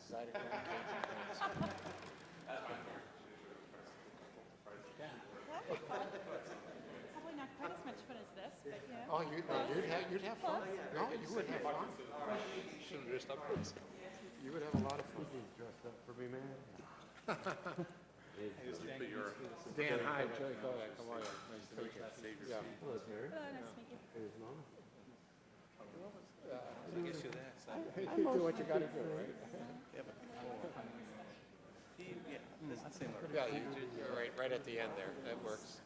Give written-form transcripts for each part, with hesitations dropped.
decided to engage in things. Probably not quite as much fun as this, but yeah. Oh, you'd have fun. No, you would have fun. Should have dressed up for us. You would have a lot of fun. Dressed up for me, man. Put your Dan, hi, Joey Kodak, how are you? Nice to meet you. Yeah. Hello, Terry. Oh, nice to meet you. Here's Mama. I guess you're that side. You do what you gotta do, right? Yeah, but before. Yeah, that's the same order. Yeah, you're right at the end there. That works.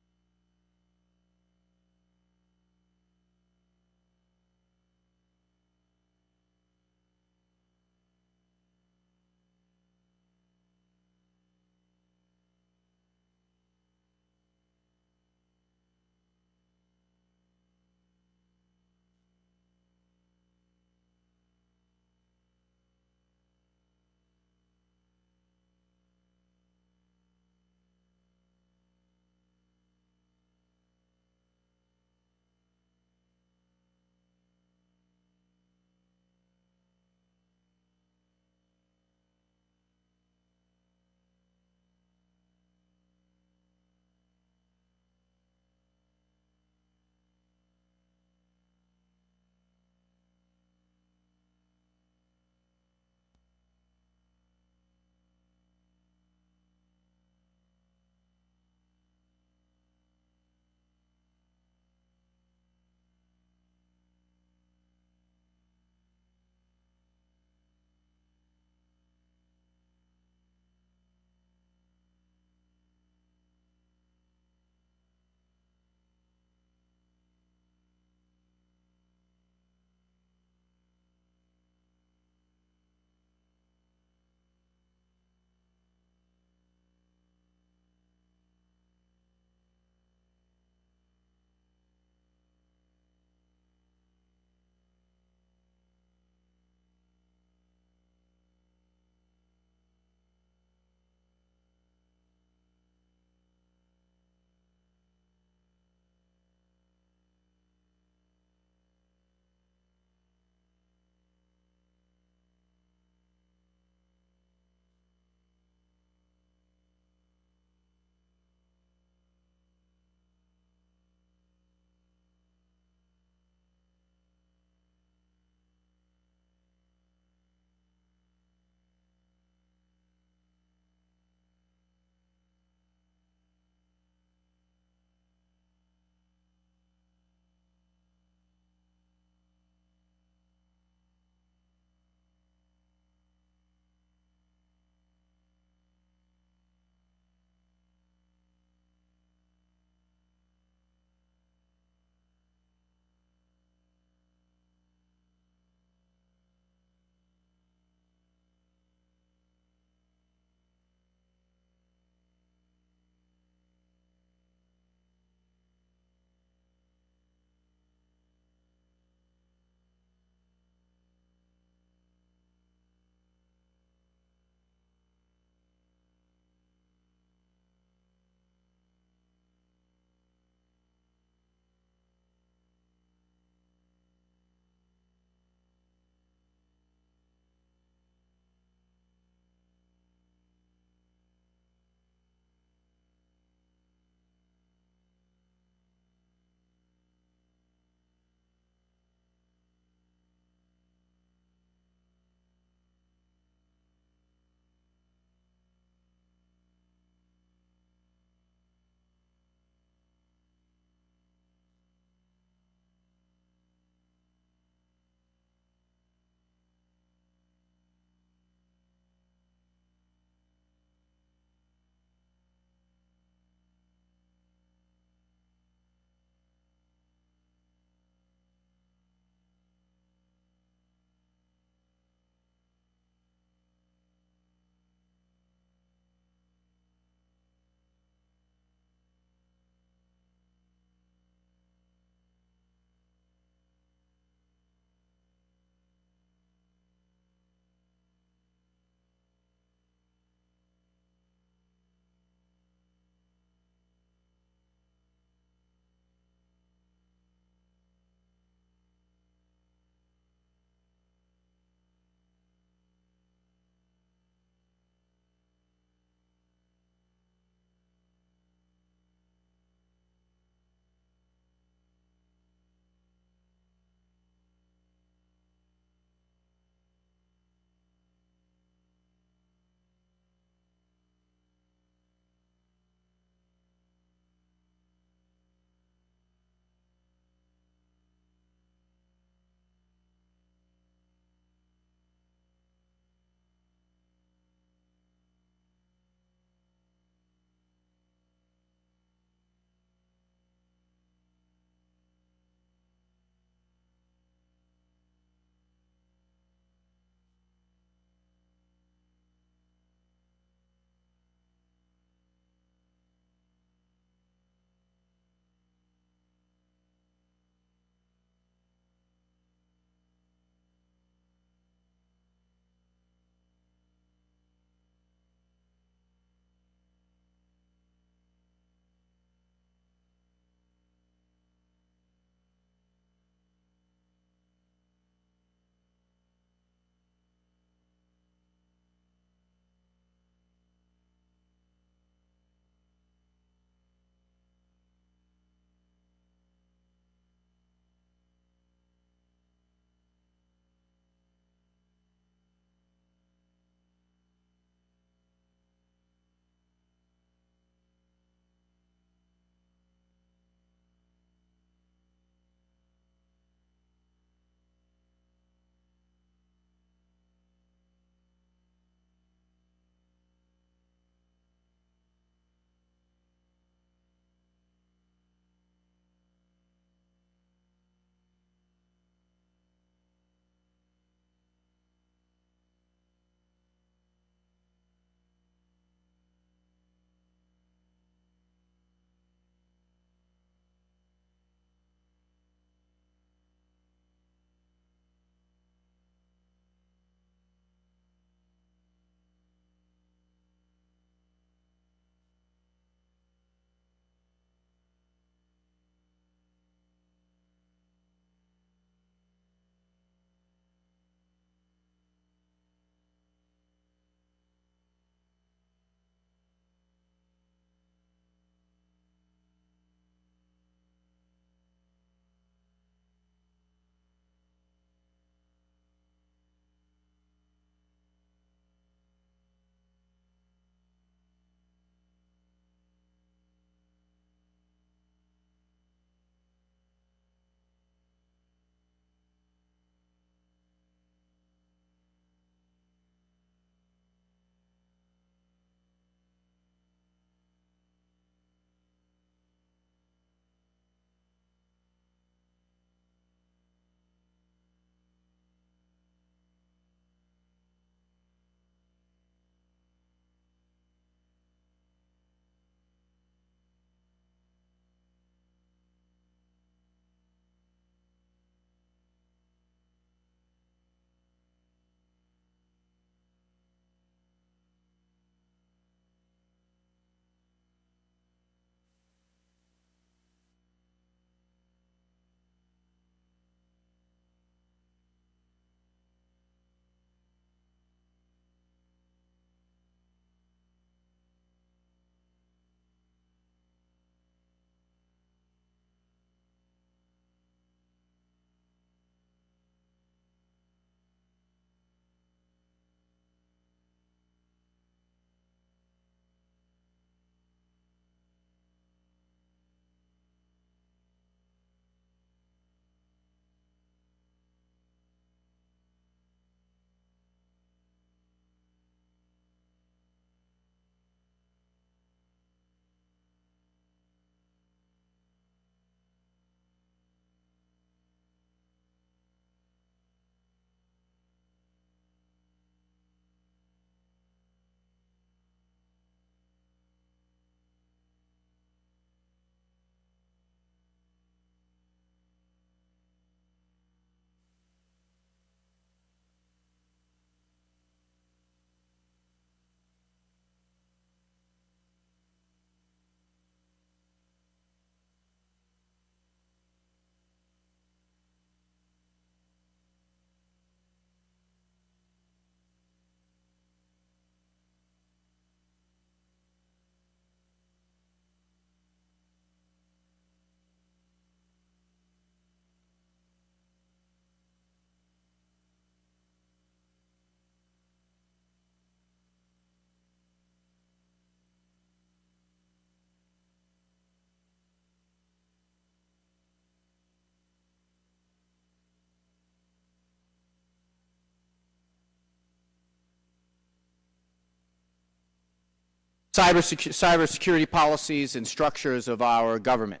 cybersecurity policies and structures of our government.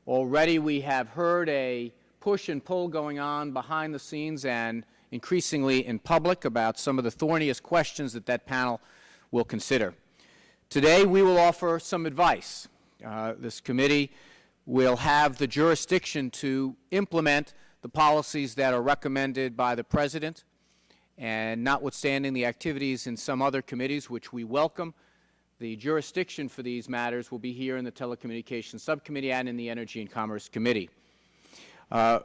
Already we have heard a push and pull going on behind the scenes and increasingly in public about some of the thorniest questions that that panel will consider. Today we will offer some advice. This committee will have the jurisdiction to implement the policies that are recommended by the President, and notwithstanding the activities in some other committees, which we welcome, the jurisdiction for these matters will be here in the Telecommunications Subcommittee and in the Energy and Commerce Committee.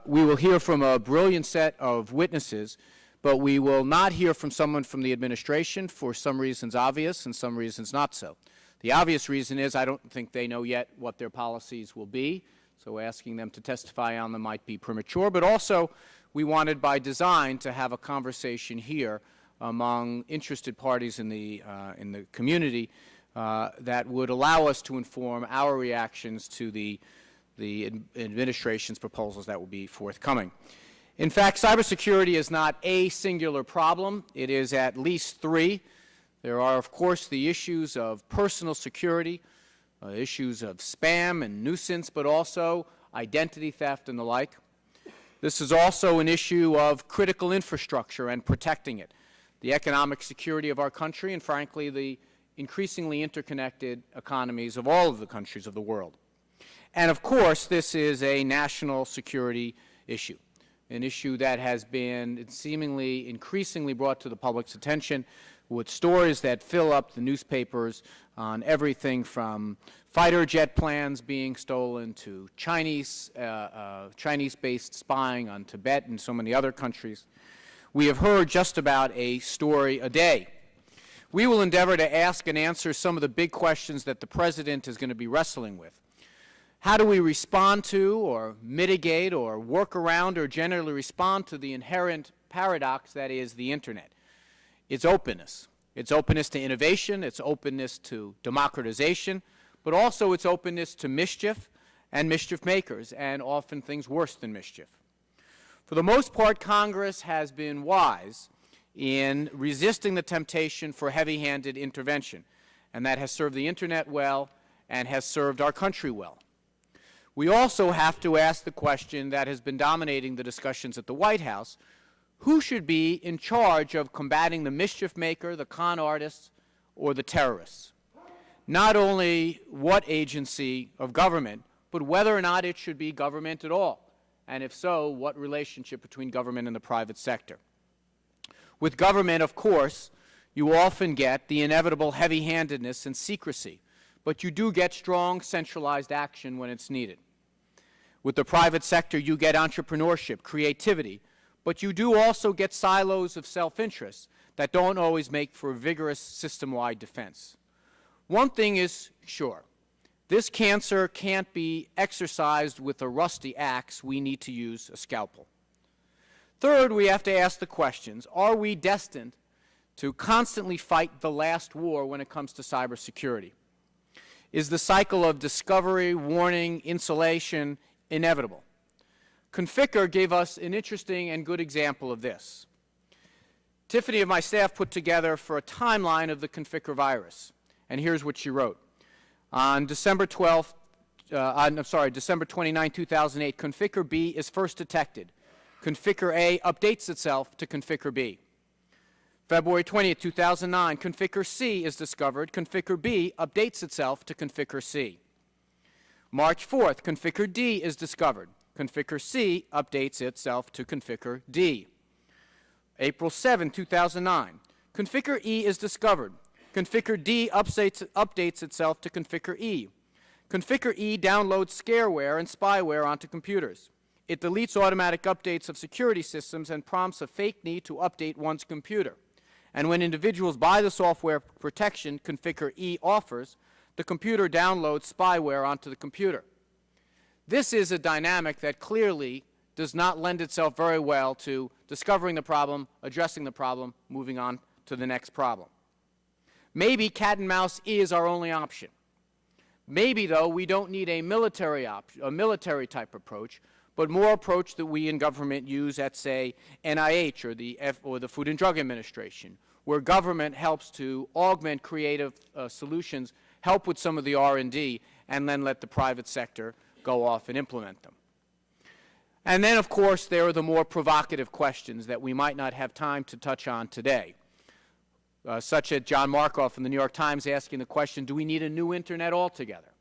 We will hear from a brilliant set of witnesses, but we will not hear from someone from the administration, for some reasons obvious and some reasons not so. The obvious reason is I don't think they know yet what their policies will be, so asking them to testify on them might be premature, but also we wanted by design to have a conversation here among interested parties in the community that would allow us to inform our reactions to the administration's proposals that will be forthcoming. In fact, cybersecurity is not a singular problem. It is at least three. There are, of course, the issues of personal security, issues of spam and nuisance, but also identity theft and the like. This is also an issue of critical infrastructure and protecting it, the economic security of our country, and frankly, the increasingly interconnected economies of all of the countries of the world. And of course, this is a national security issue, an issue that has been seemingly increasingly brought to the public's attention with stories that fill up the newspapers on everything from fighter jet plans being stolen to Chinese-based spying on Tibet and so many other countries. We have heard just about a story a day. We will endeavor to ask and answer some of the big questions that the President is going to be wrestling with. How do we respond to or mitigate or work around or generally respond to the inherent paradox that is the Internet? It's openness. It's openness to innovation, it's openness to democratization, but also it's openness to mischief and mischief makers, and often things worse than mischief. For the most part, Congress has been wise in resisting the temptation for heavy-handed intervention, and that has served the Internet well and has served our country well. We also have to ask the question that has been dominating the discussions at the White House: who should be in charge of combating the mischief maker, the con artists, or the terrorists? Not only what agency of government, but whether or not it should be government at all, and if so, what relationship between government and the private sector. With government, of course, you often get the inevitable heavy-handedness and secrecy, but you do get strong centralized action when it's needed. With the private sector, you get entrepreneurship, creativity, but you do also get silos of self-interest that don't always make for a vigorous system-wide defense. One thing is sure: this cancer can't be exorcised with a rusty axe. We need to use a scalpel. Third, we have to ask the questions: are we destined to constantly fight the last war when it comes to cybersecurity? Is the cycle of discovery, warning, insulation inevitable? Conficker gave us an interesting and good example of this. Tiffany of my staff put together for a timeline of the Conficker virus, and here's what she wrote. On December 29, 2008, Conficker B is first detected. Conficker A updates itself to Conficker B. February 20, 2009, Conficker C is discovered. Conficker B updates itself to Conficker C. March 4th, Conficker D is discovered. Conficker C updates itself to Conficker D. April 7, 2009, Conficker E is discovered. Conficker D updates itself to Conficker E. Conficker E downloads scareware and spyware onto computers. It deletes automatic updates of security systems and prompts a fake need to update one's computer. And when individuals buy the software protection Conficker E offers, the computer downloads spyware onto the computer. This is a dynamic that clearly does not lend itself very well to discovering the problem, addressing the problem, moving on to the next problem. Maybe cat and mouse is our only option. Maybe, though, we don't need a military type approach, but more approach that we in government use at, say, NIH or the Food and Drug Administration, where government helps to augment creative solutions, help with some of the R&D, and then let the private sector go off and implement them. And then, of course, there are the more provocative questions that we might not have time to touch on today, such as John Markoff in the New York Times asking the question, do we need a new Internet altogether?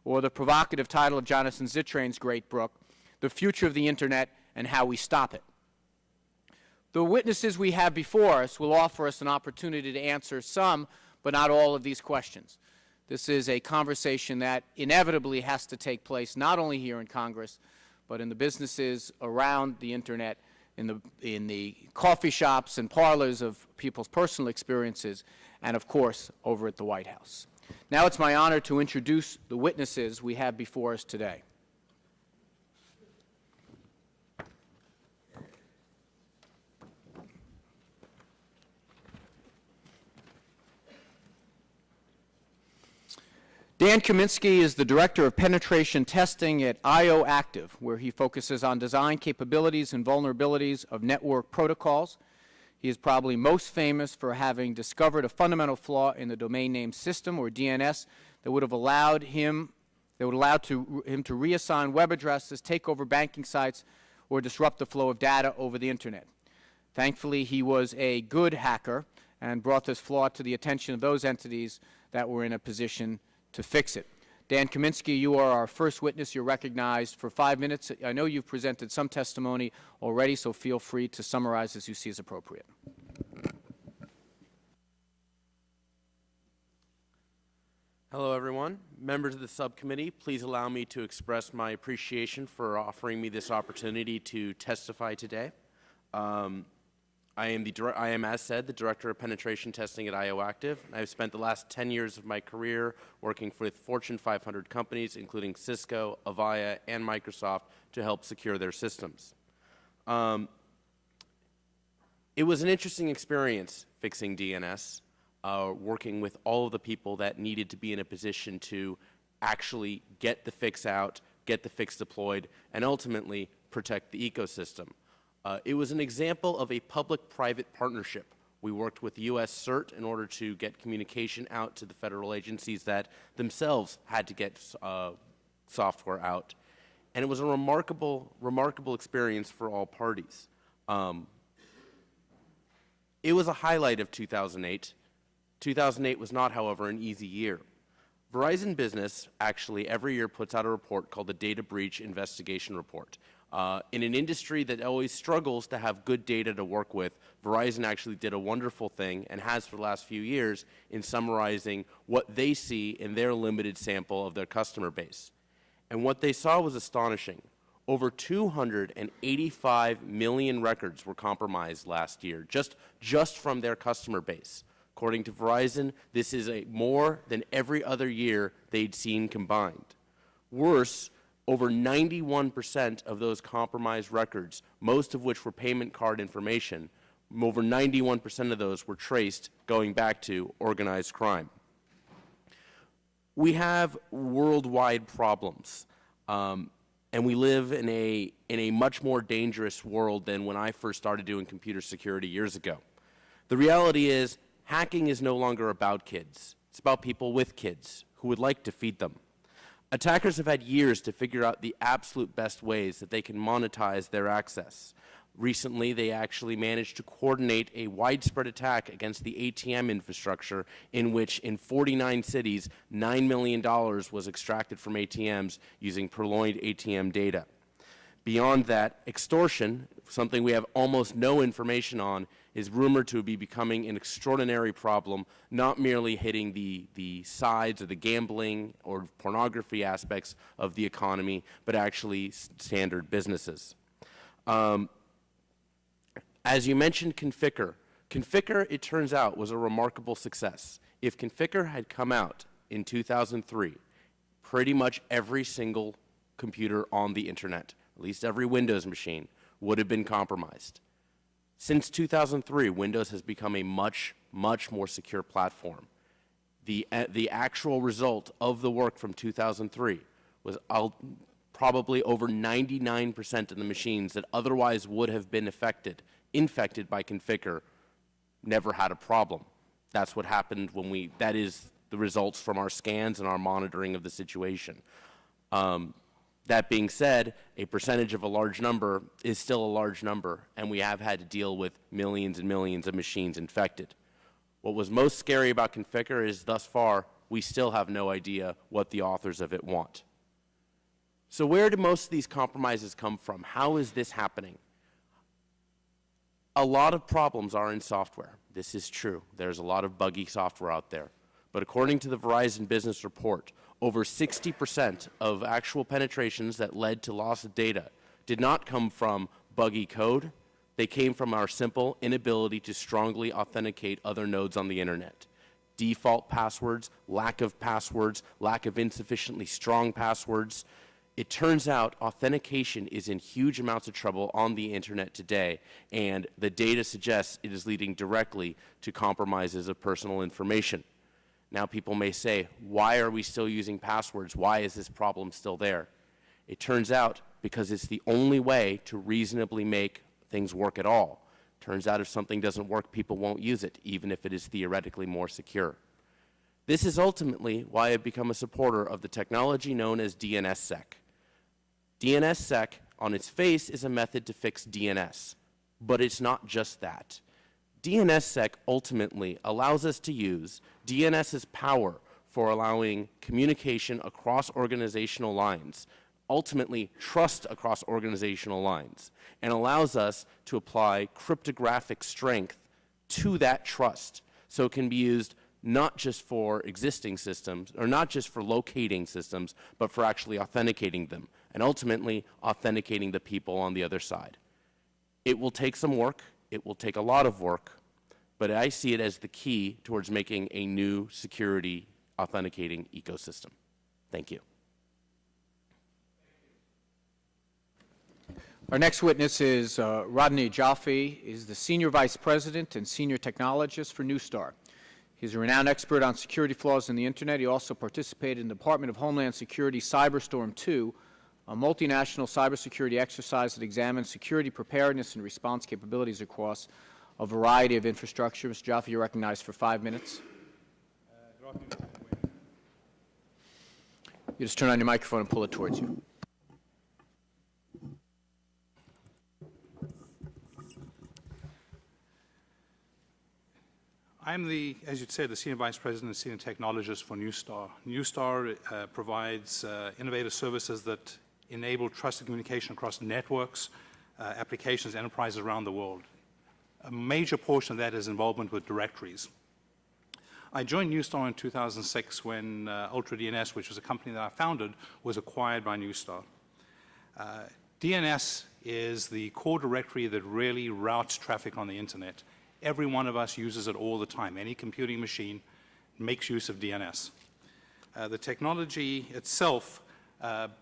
Or the provocative title of Jonathan Zittrain's great book, The Future of the Internet and How We Stop It. The witnesses we have before us will offer us an opportunity to answer some, but not all of these questions. This is a conversation that inevitably has to take place not only here in Congress, but in the businesses around the Internet, in the coffee shops and parlors of people's personal experiences, and of course, over at the White House. Now it's my honor to introduce the witnesses we have before us today. Dan Kaminsky is the Director of Penetration Testing at IO Active, where he focuses on design capabilities and vulnerabilities of network protocols. He is probably most famous for having discovered a fundamental flaw in the domain name system, or DNS, that would have allowed him to reassign web addresses, take over banking sites, or disrupt the flow of data over the Internet. Thankfully, he was a good hacker and brought this flaw to the attention of those entities that were in a position to fix it. Dan Kaminsky, you are our first witness. You're recognized for 5 minutes. I know you've presented some testimony already, so feel free to summarize as you see as appropriate. Hello, everyone. Members of the subcommittee, please allow me to express my appreciation for offering me this opportunity to testify today. I am, as said, the Director of Penetration Testing at IO Active. I've spent the last 10 years of my career working with Fortune 500 companies, including Cisco, Avaya, and Microsoft, to help secure their systems. It was an interesting experience fixing DNS, working with all of the people that needed to be in a position to actually get the fix out, get the fix deployed, and ultimately protect the ecosystem. It was an example of a public-private partnership. We worked with U.S. CERT in order to get communication out to the federal agencies that themselves had to get software out. And it was a remarkable experience for all parties. It was a highlight of 2008. 2008 was not, however, an easy year. Verizon Business actually every year puts out a report called the Data Breach Investigation Report. In an industry that always struggles to have good data to work with, Verizon actually did a wonderful thing, and has for the last few years, in summarizing what they see in their limited sample of their customer base. And what they saw was astonishing. Over 285 million records were compromised last year, just from their customer base. According to Verizon, this is more than every other year they'd seen combined. Worse, over 91% of those compromised records, most of which were payment card information, over 91% of those were traced going back to organized crime. We have worldwide problems, and we live in a much more dangerous world than when I first started doing computer security years ago. The reality is, hacking is no longer about kids. It's about people with kids who would like to feed them. Attackers have had years to figure out the absolute best ways that they can monetize their access. Recently, they actually managed to coordinate a widespread attack against the ATM infrastructure in which, in 49 cities, $9 million was extracted from ATMs using purloined ATM data. Beyond that, extortion, something we have almost no information on, is rumored to be becoming an extraordinary problem, not merely hitting the sides of the gambling or pornography aspects of the economy, but actually standard businesses. As you mentioned, Conficker. Conficker, it turns out, was a remarkable success. If Conficker had come out in 2003, pretty much every single computer on the internet, at least every Windows machine, would have been compromised. Since 2003, Windows has become a much more secure platform. The actual result of the work from 2003 was probably over 99% of the machines that otherwise would have been infected by Conficker never had a problem. That's what happened when that is the results from our scans and our monitoring of the situation. That being said, a percentage of a large number is still a large number, and we have had to deal with millions and millions of machines infected. What was most scary about Conficker is thus far, we still have no idea what the authors of it want. So where do most of these compromises come from? How is this happening? A lot of problems are in software. This is true. There's a lot of buggy software out there. But according to the Verizon Business Report, over 60% of actual penetrations that led to loss of data did not come from buggy code. They came from our simple inability to strongly authenticate other nodes on the internet. Default passwords, lack of insufficiently strong passwords. It turns out authentication is in huge amounts of trouble on the internet today, and the data suggests it is leading directly to compromises of personal information. Now people may say, why are we still using passwords? Why is this problem still there? It turns out because it's the only way to reasonably make things work at all. Turns out if something doesn't work, people won't use it, even if it is theoretically more secure. This is ultimately why I've become a supporter of the technology known as DNSSEC. DNSSEC, on its face, is a method to fix DNS, but it's not just that. DNSSEC ultimately allows us to use DNS's power for allowing communication across organizational lines, ultimately trust across organizational lines, and allows us to apply cryptographic strength to that trust so it can be used not just for existing systems, or not just for locating systems, but for actually authenticating them, and ultimately authenticating the people on the other side. It will take some work, it will take a lot of work, but I see it as the key towards making a new security authenticating ecosystem. Thank you. Our next witness is Rodney Jaffe. He's the Senior Vice President and Senior Technologist for Neustar. He's a renowned expert on security flaws in the Internet. He also participated in the Department of Homeland Security Cyberstorm 2, a multinational cybersecurity exercise that examines security preparedness and response capabilities across a variety of infrastructure. Mr. Jaffe, you're recognized for 5 minutes. You just turn on your microphone and pull it towards you. I'm as you'd said, the Senior Vice President and Senior Technologist for Neustar. Neustar provides innovative services that enable trusted communication across networks, applications, enterprises around the world. A major portion of that is involvement with directories. I joined Neustar in 2006 when UltraDNS, which was a company that I founded, was acquired by Neustar. DNS is the core directory that really routes traffic on the internet. Every one of us uses it all the time. Any computing machine makes use of DNS. The technology itself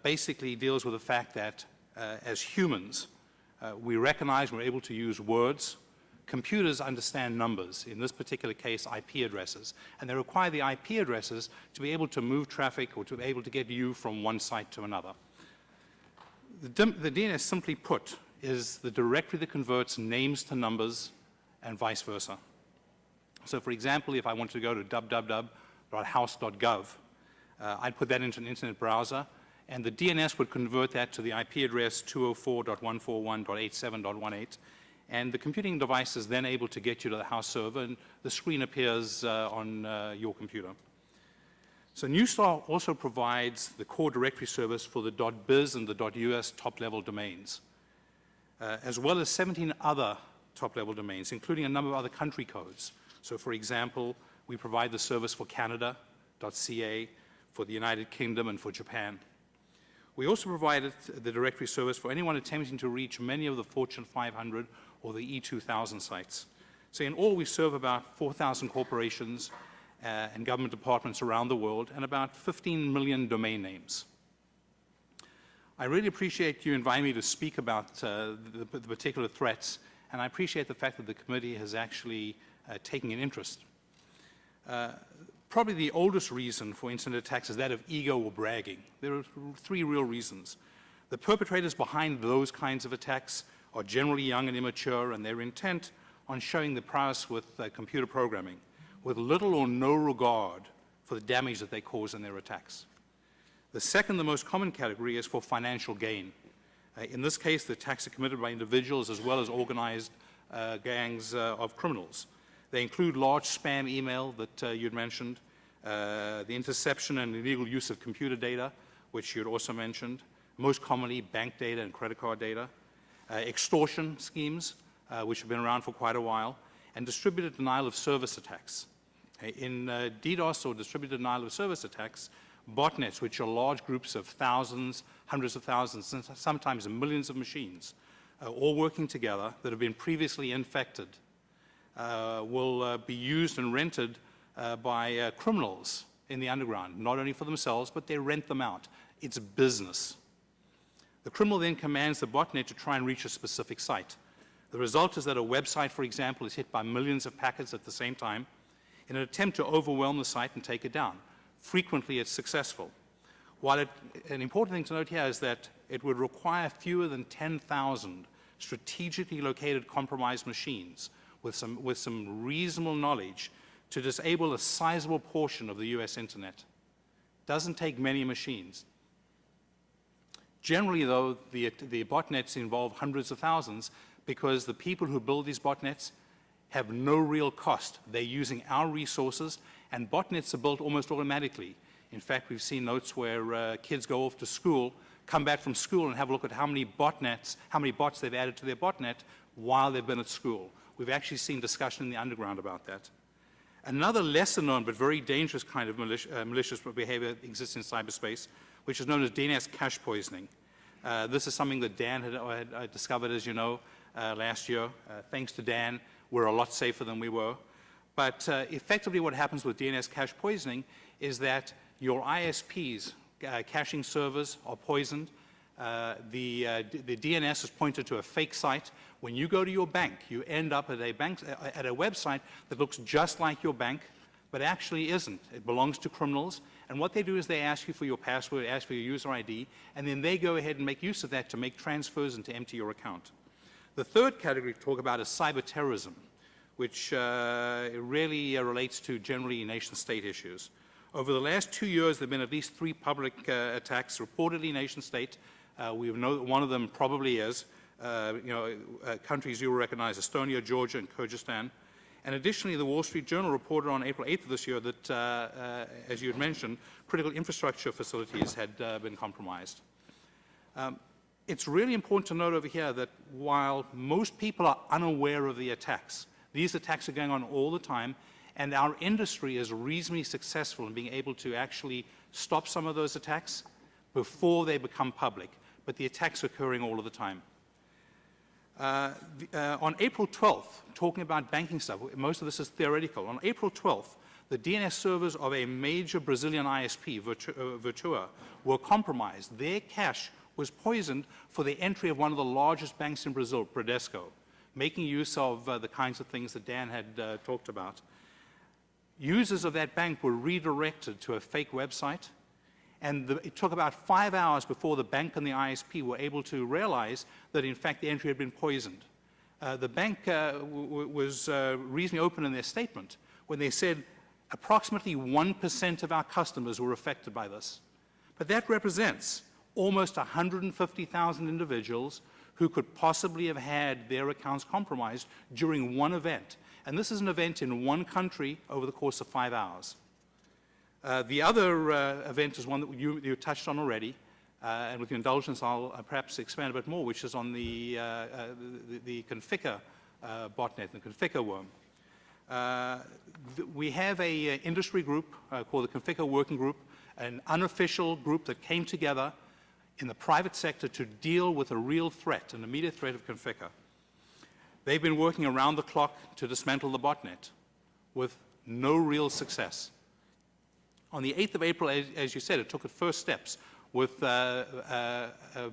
basically deals with the fact that as humans, we recognize we're able to use words. Computers understand numbers, in this particular case, IP addresses, and they require the IP addresses to be able to move traffic or to be able to get you from one site to another. The DNS, simply put, is the directory that converts names to numbers and vice versa. So for example, if I wanted to go to www.house.gov, I'd put that into an internet browser, and the DNS would convert that to the IP address 204.141.87.18, and the computing device is then able to get you to the house server, and the screen appears on your computer. So Neustar also provides the core directory service for the .biz and the .us top-level domains, as well as 17 other top-level domains, including a number of other country codes. So for example, we provide the service for Canada.ca, for the United Kingdom, and for Japan. We also provided the directory service for anyone attempting to reach many of the Fortune 500 or the E2000 sites. So in all, we serve about 4,000 corporations and government departments around the world, and about 15 million domain names. I really appreciate you inviting me to speak about the particular threats, and I appreciate the fact that the committee has actually taken an interest. Probably the oldest reason for internet attacks is that of ego or bragging. There are three real reasons. The perpetrators behind those kinds of attacks are generally young and immature, and their intent on showing the prowess with computer programming, with little or no regard for the damage that they cause in their attacks. The second, the most common category, is for financial gain. In this case, the attacks are committed by individuals as well as organized gangs of criminals. They include large spam email that you'd mentioned, the interception and illegal use of computer data, which you'd also mentioned, most commonly bank data and credit card data, extortion schemes, which have been around for quite a while, and distributed denial of service attacks. In DDoS, or distributed denial of service attacks, botnets, which are large groups of thousands, hundreds of thousands, and sometimes millions of machines, all working together that have been previously infected, will be used and rented by criminals in the underground, not only for themselves, but they rent them out. It's business. The criminal then commands the botnet to try and reach a specific site. The result is that a website, for example, is hit by millions of packets at the same time in an attempt to overwhelm the site and take it down. Frequently, it's successful. While an important thing to note here is that it would require fewer than 10,000 strategically located compromised machines with some reasonable knowledge to disable a sizable portion of the US internet. Doesn't take many machines. Generally, though, the botnets involve hundreds of thousands because the people who build these botnets have no real cost. They're using our resources, and botnets are built almost automatically. In fact, we've seen notes where kids go off to school, come back from school, and have a look at how many bots they've added to their botnet while they've been at school. We've actually seen discussion in the underground about that. Another lesser known but very dangerous kind of malicious behavior exists in cyberspace, which is known as DNS cache poisoning. This is something that Dan had discovered, as you know, last year. Thanks to Dan, we're a lot safer than we were. But effectively what happens with DNS cache poisoning is that your ISP's caching servers are poisoned. The DNS is pointed to a fake site. When you go to your bank, you end up at a website that looks just like your bank, but actually isn't. It belongs to criminals. And what they do is they ask you for your password, ask for your user ID, and then they go ahead and make use of that to make transfers and to empty your account. The third category to talk about is cyber terrorism, which really relates to generally nation-state issues. Over the last 2 years, there have been at least 3 public attacks, reportedly nation-state. We know that one of them probably is. Countries you will recognize, Estonia, Georgia, and Kyrgyzstan. And additionally, the Wall Street Journal reported on April 8th of this year that, as you had mentioned, critical infrastructure facilities had been compromised. It's really important to note over here that while most people are unaware of the attacks, these attacks are going on all the time, and our industry is reasonably successful in being able to actually stop some of those attacks before they become public. But the attacks are occurring all of the time. On April 12th, talking about banking stuff, most of this is theoretical. On April 12th, the DNS servers of a major Brazilian ISP, Virtua, were compromised. Their cache was poisoned for the entry of one of the largest banks in Brazil, Bradesco, making use of the kinds of things that Dan had talked about. Users of that bank were redirected to a fake website, and it took about 5 hours before the bank and the ISP were able to realize that, in fact, the entry had been poisoned. The bank was reasonably open in their statement when they said approximately 1% of our customers were affected by this. But that represents almost 150,000 individuals who could possibly have had their accounts compromised during one event. And this is an event in one country over the course of 5 hours. The other event is one that you touched on already, and with your indulgence, I'll perhaps expand a bit more, which is on the Conficker botnet, the Conficker worm. We have an industry group called the Conficker Working Group, an unofficial group that came together in the private sector to deal with a real threat, an immediate threat of Conficker. They've been working around the clock to dismantle the botnet with no real success. On the 8th of April, as you said, it took its first steps with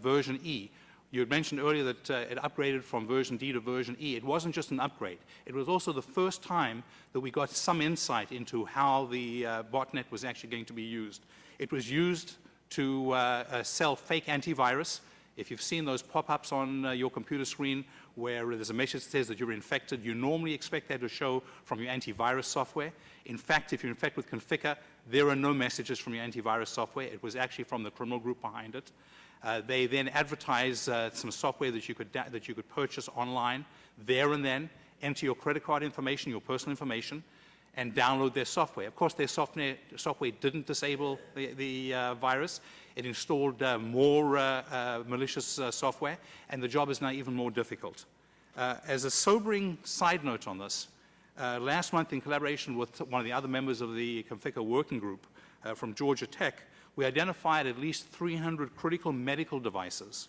version E. You had mentioned earlier that it upgraded from version D to version E. It wasn't just an upgrade. It was also the first time that we got some insight into how the botnet was actually going to be used. It was used to sell fake antivirus. If you've seen those pop-ups on your computer screen where there's a message that says that you're infected, you normally expect that to show from your antivirus software. In fact, if you're infected with Conficker, there are no messages from your antivirus software. It was actually from the criminal group behind it. They then advertise some software that you could purchase online there and then, enter your credit card information, your personal information, and download their software. Of course, their software didn't disable the virus. It installed more malicious software, and the job is now even more difficult. As a sobering side note on this, last month, in collaboration with one of the other members of the Conficker working group from Georgia Tech, we identified at least 300 critical medical devices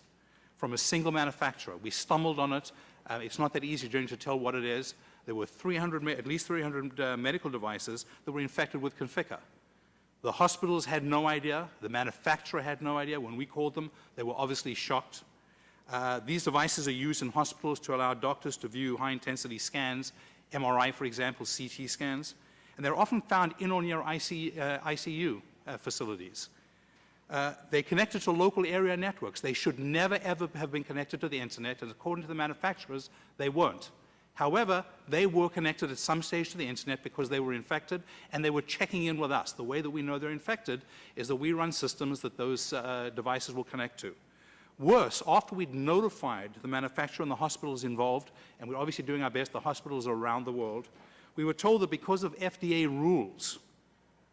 from a single manufacturer. We stumbled on it. It's not that easy to tell what it is. There were at least 300 medical devices that were infected with Conficker. The hospitals had no idea. The manufacturer had no idea. When we called them, they were obviously shocked. These devices are used in hospitals to allow doctors to view high-intensity scans, MRI, for example, CT scans, and they're often found in or near ICU facilities. They're connected to local area networks. They should never, ever have been connected to the internet, and according to the manufacturers, they weren't. However, they were connected at some stage to the internet because they were infected, and they were checking in with us. The way that we know they're infected is that we run systems that those devices will connect to. Worse, after we'd notified the manufacturer and the hospitals involved, and we're obviously doing our best, the hospitals are around the world, we were told that because of FDA rules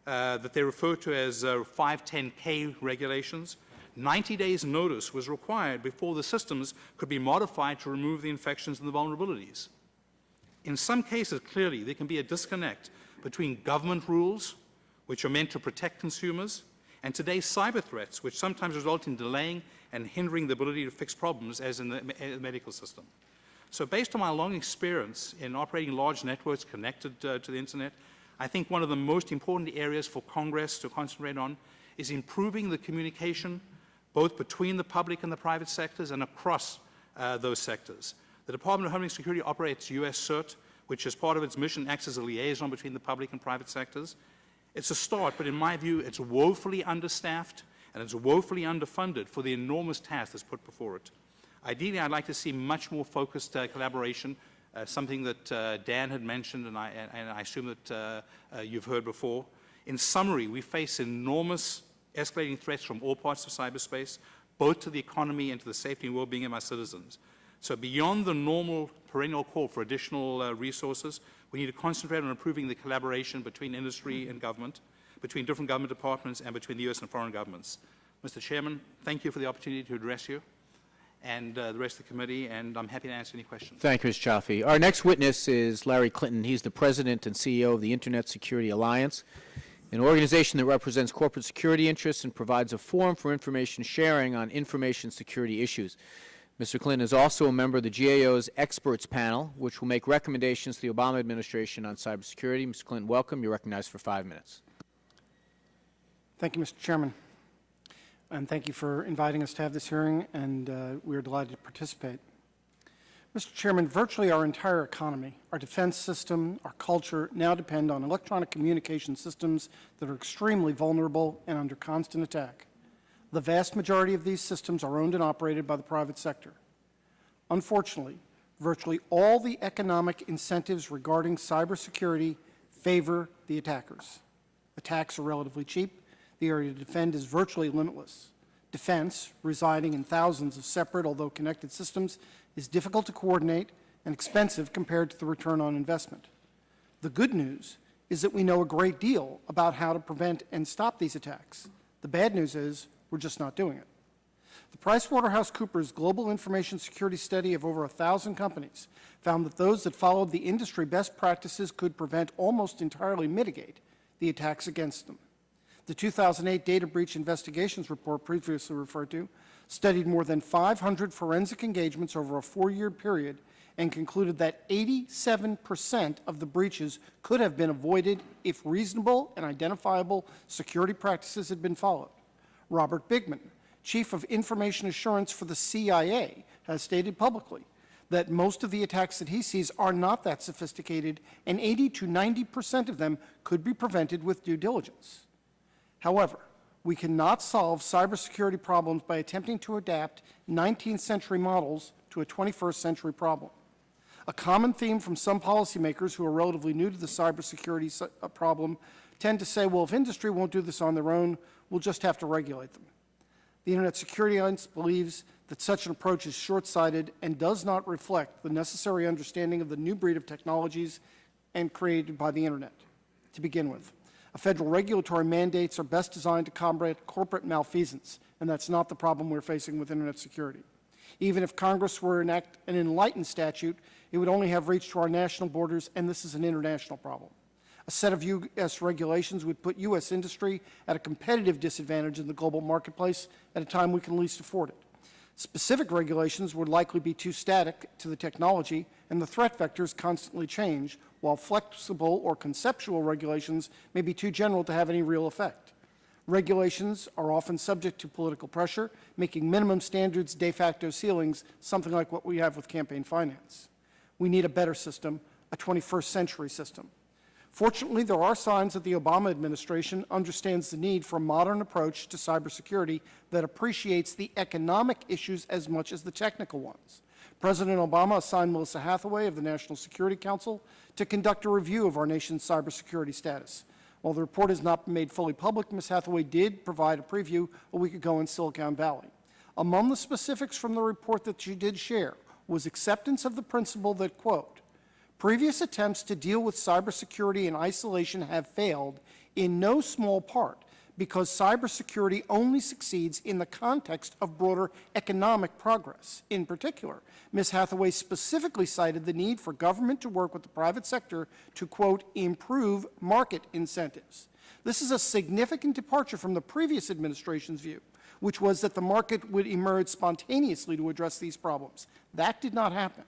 that they refer to as 510K regulations, 90 days notice was required before the systems could be modified to remove the infections and the vulnerabilities. In some cases, clearly, there can be a disconnect between government rules, which are meant to protect consumers, and today's cyber threats, which sometimes result in delaying and hindering the ability to fix problems, as in the medical system. So based on my long experience in operating large networks connected to the internet, I think one of the most important areas for Congress to concentrate on is improving the communication both between the public and the private sectors and across those sectors. The Department of Homeland Security operates U.S. CERT, which as part of its mission acts as a liaison between the public and private sectors. It's a start, but in my view, it's woefully understaffed and it's woefully underfunded for the enormous task that's put before it. Ideally, I'd like to see much more focused collaboration, something that Dan had mentioned and I assume that you've heard before. In summary, we face enormous escalating threats from all parts of cyberspace, both to the economy and to the safety and well-being of our citizens. So beyond the normal perennial call for additional resources, we need to concentrate on improving the collaboration between industry and government, between different government departments, and between the U.S. and foreign governments. Mr. Chairman, thank you for the opportunity to address you and the rest of the committee, and I'm happy to answer any questions. Thank you, Mr. Chaffee. Our next witness is Larry Clinton. He's the President and CEO of the Internet Security Alliance, an organization that represents corporate security interests and provides a forum for information sharing on information security issues. Mr. Clinton is also a member of the GAO's experts panel, which will make recommendations to the Obama administration on cybersecurity. Mr. Clinton, welcome. You're recognized for 5 minutes. Thank you, Mr. Chairman. And thank you for inviting us to have this hearing, and we are delighted to participate. Mr. Chairman, virtually our entire economy, our defense system, our culture now depend on electronic communication systems that are extremely vulnerable and under constant attack. The vast majority of these systems are owned and operated by the private sector. Unfortunately, virtually all the economic incentives regarding cybersecurity favor the attackers. Attacks are relatively cheap. The area to defend is virtually limitless. Defense, residing in thousands of separate, although connected systems, is difficult to coordinate and expensive compared to the return on investment. The good news is that we know a great deal about how to prevent and stop these attacks. The bad news is we're just not doing it. The PricewaterhouseCoopers Global Information Security Study of over 1,000 companies found that those that followed the industry best practices could prevent, almost entirely mitigate, the attacks against them. The 2008 Data Breach Investigations Report, previously referred to, studied more than 500 forensic engagements over a 4-year period and concluded that 87% of the breaches could have been avoided if reasonable and identifiable security practices had been followed. Robert Bigman, Chief of Information Assurance for the CIA, has stated publicly that most of the attacks that he sees are not that sophisticated, and 80 to 90% of them could be prevented with due diligence. However, we cannot solve cybersecurity problems by attempting to adapt 19th century models to a 21st century problem. A common theme from some policymakers who are relatively new to the cybersecurity problem tend to say, well, if industry won't do this on their own, we'll just have to regulate them. The Internet Security Alliance believes that such an approach is short-sighted and does not reflect the necessary understanding of the new breed of technologies and created by the Internet. To begin with, federal regulatory mandates are best designed to combat corporate malfeasance, and that's not the problem we're facing with Internet security. Even if Congress were to enact an enlightened statute, it would only have reached to our national borders, and this is an international problem. A set of U.S. regulations would put U.S. industry at a competitive disadvantage in the global marketplace at a time we can least afford it. Specific regulations would likely be too static to the technology, and the threat vectors constantly change, while flexible or conceptual regulations may be too general to have any real effect. Regulations are often subject to political pressure, making minimum standards de facto ceilings, something like what we have with campaign finance. We need a better system, a 21st century system. Fortunately, there are signs that the Obama administration understands the need for a modern approach to cybersecurity that appreciates the economic issues as much as the technical ones. President Obama assigned Melissa Hathaway of the National Security Council to conduct a review of our nation's cybersecurity status. While the report has not been made fully public, Ms. Hathaway did provide a preview a week ago in Silicon Valley. Among the specifics from the report that she did share was acceptance of the principle that, quote, previous attempts to deal with cybersecurity in isolation have failed in no small part because cybersecurity only succeeds in the context of broader economic progress. In particular, Ms. Hathaway specifically cited the need for government to work with the private sector to, quote, improve market incentives. This is a significant departure from the previous administration's view, which was that the market would emerge spontaneously to address these problems. That did not happen.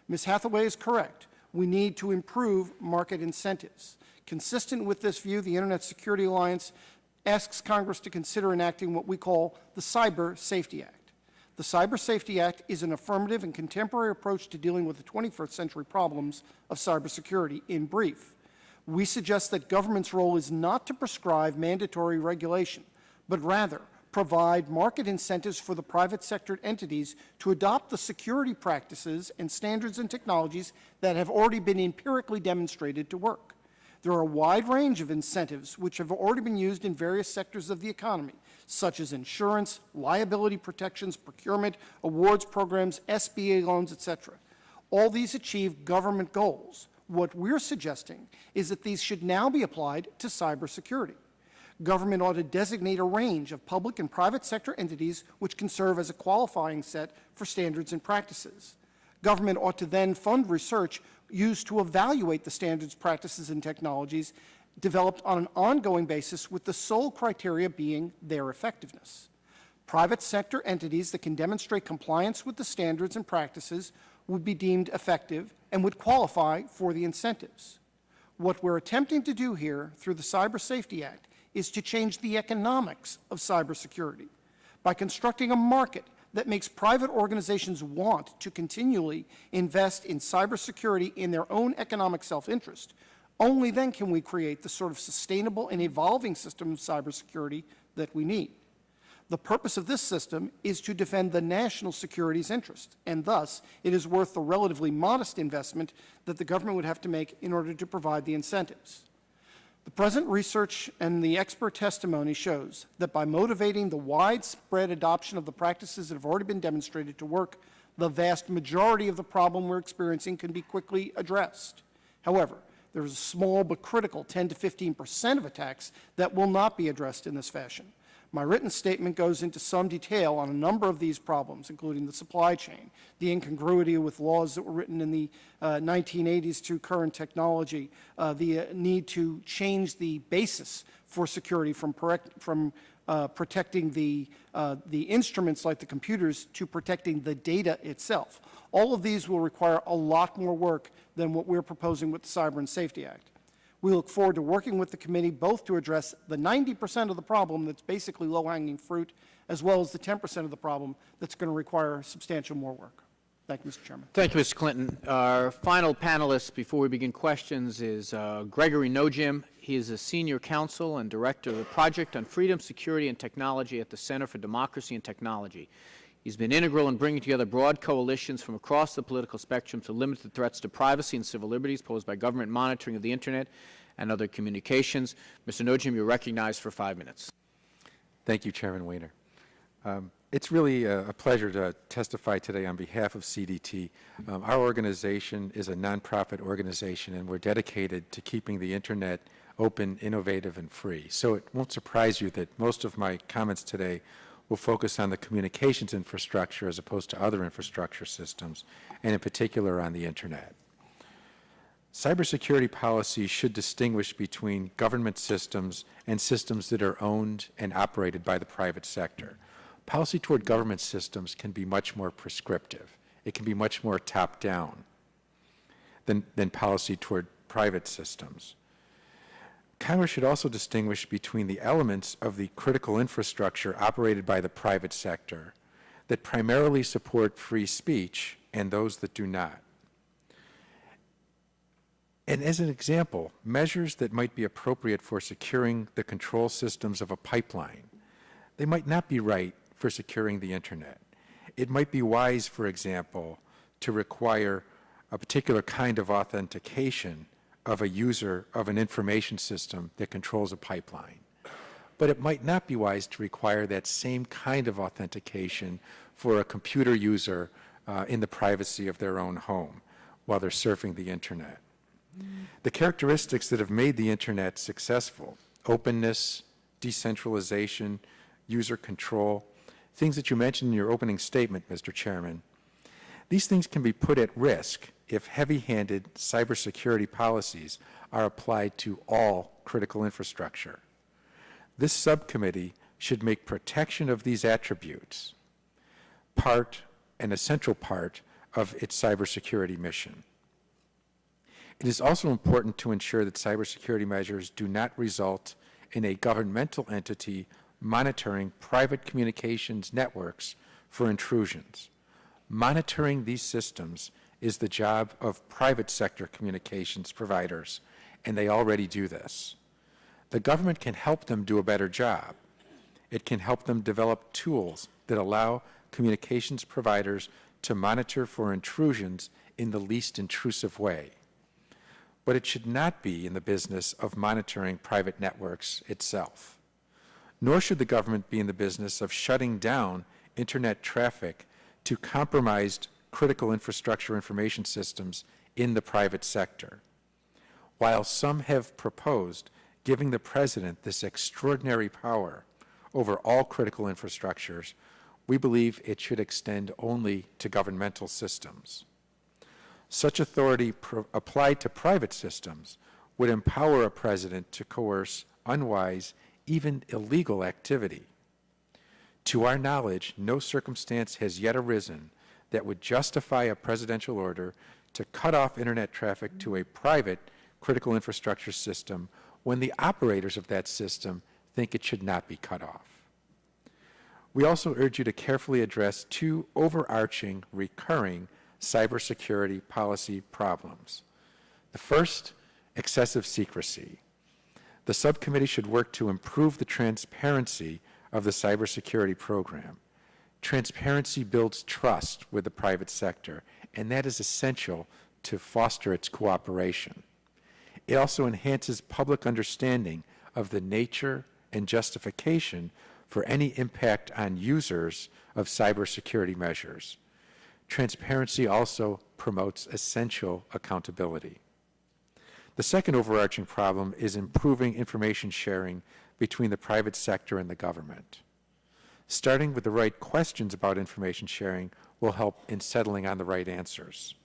Ms. Hathaway is correct. We need to improve market incentives. Consistent with this view, the Internet Security Alliance asks Congress to consider enacting what we call the Cyber Safety Act. The Cyber Safety Act is an affirmative and contemporary approach to dealing with the 21st century problems of cybersecurity. In brief, we suggest that government's role is not to prescribe mandatory regulation, but rather provide market incentives for the private sector entities to adopt the security practices and standards and technologies that have already been empirically demonstrated to work. There are a wide range of incentives which have already been used in various sectors of the economy, such as insurance, liability protections, procurement, awards programs, SBA loans, etc. All these achieve government goals. What we're suggesting is that these should now be applied to cybersecurity. Government ought to designate a range of public and private sector entities which can serve as a qualifying set for standards and practices. Government ought to then fund research used to evaluate the standards, practices, and technologies developed on an ongoing basis with the sole criteria being their effectiveness. Private sector entities that can demonstrate compliance with the standards and practices would be deemed effective and would qualify for the incentives. What we're attempting to do here through the Cyber Safety Act is to change the economics of cybersecurity by constructing a market that makes private organizations want to continually invest in cybersecurity in their own economic self-interest. Only then can we create the sort of sustainable and evolving system of cybersecurity that we need. The purpose of this system is to defend the national security's interest, and thus it is worth the relatively modest investment that the government would have to make in order to provide the incentives. The present research and the expert testimony shows that by motivating the widespread adoption of the practices that have already been demonstrated to work, the vast majority of the problem we're experiencing can be quickly addressed. However, there is a small but critical 10 to 15% of attacks that will not be addressed in this fashion. My written statement goes into some detail on a number of these problems, including the supply chain, the incongruity with laws that were written in the 1980s to current technology, the need to change the basis for security from protecting the instruments like the computers to protecting the data itself. All of these will require a lot more work than what we're proposing with the Cyber and Safety Act. We look forward to working with the committee both to address the 90% of the problem that's basically low-hanging fruit, as well as the 10% of the problem that's going to require substantial more work. Thank you, Mr. Chairman. Thank you, Mr. Clinton. Our final panelist before we begin questions is Gregory Nojim. He is a senior counsel and director of the Project on Freedom, Security, and Technology at the Center for Democracy and Technology. He's been integral in bringing together broad coalitions from across the political spectrum to limit the threats to privacy and civil liberties posed by government monitoring of the Internet and other communications. Mr. Nojim, you're recognized for 5 minutes. Thank you, Chairman Weiner. It's really a pleasure to testify today on behalf of CDT. Our organization is a nonprofit organization, and we're dedicated to keeping the Internet open, innovative, and free. So it won't surprise you that most of my comments today will focus on the communications infrastructure as opposed to other infrastructure systems, and in particular on the Internet. Cybersecurity policy should distinguish between government systems and systems that are owned and operated by the private sector. Policy toward government systems can be much more prescriptive. It can be much more top-down than policy toward private systems. Congress should also distinguish between the elements of the critical infrastructure operated by the private sector that primarily support free speech and those that do not. And as an example, measures that might be appropriate for securing the control systems of a pipeline, they might not be right for securing the Internet. It might be wise, for example, to require a particular kind of authentication of a user of an information system that controls a pipeline. But it might not be wise to require that same kind of authentication for a computer user in the privacy of their own home while they're surfing the Internet. The characteristics that have made the Internet successful, openness, decentralization, user control, things that you mentioned in your opening statement, Mr. Chairman, these things can be put at risk if heavy-handed cybersecurity policies are applied to all critical infrastructure. This subcommittee should make protection of these attributes an essential part of its cybersecurity mission. It is also important to ensure that cybersecurity measures do not result in a governmental entity monitoring private communications networks for intrusions. Monitoring these systems is the job of private sector communications providers, and they already do this. The government can help them do a better job. It can help them develop tools that allow communications providers to monitor for intrusions in the least intrusive way. But it should not be in the business of monitoring private networks itself. Nor should the government be in the business of shutting down Internet traffic to compromised critical infrastructure information systems in the private sector. While some have proposed giving the President this extraordinary power over all critical infrastructures, we believe it should extend only to governmental systems. Such authority applied to private systems would empower a president to coerce unwise, even illegal activity. To our knowledge, no circumstance has yet arisen that would justify a presidential order to cut off Internet traffic to a private critical infrastructure system when the operators of that system think it should not be cut off. We also urge you to carefully address two overarching, recurring cybersecurity policy problems. The first, excessive secrecy. The subcommittee should work to improve the transparency of the cybersecurity program. Transparency builds trust with the private sector, and that is essential to foster its cooperation. It also enhances public understanding of the nature and justification for any impact on users of cybersecurity measures. Transparency also promotes essential accountability. The second overarching problem is improving information sharing between the private sector and the government. Starting with the right questions about information sharing will help in settling on the right answers.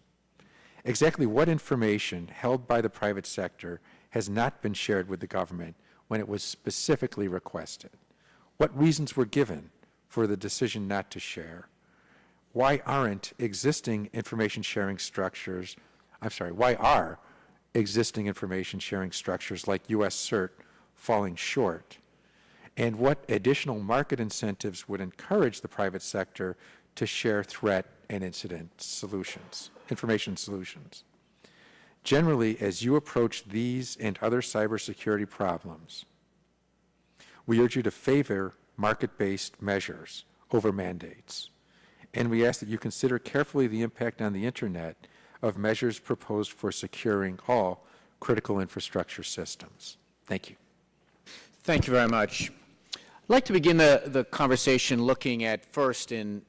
Exactly what information held by the private sector has not been shared with the government when it was specifically requested? What reasons were given for the decision not to share? Why are existing information sharing structures like U.S. CERT falling short? And what additional market incentives would encourage the private sector to share threat and incident solutions, information solutions? Generally, as you approach these and other cybersecurity problems, we urge you to favor market-based measures over mandates. and we ask that you consider carefully the impact on the Internet of measures proposed for securing all critical infrastructure systems. Thank you. Thank you very much. I'd like to begin the conversation looking at first in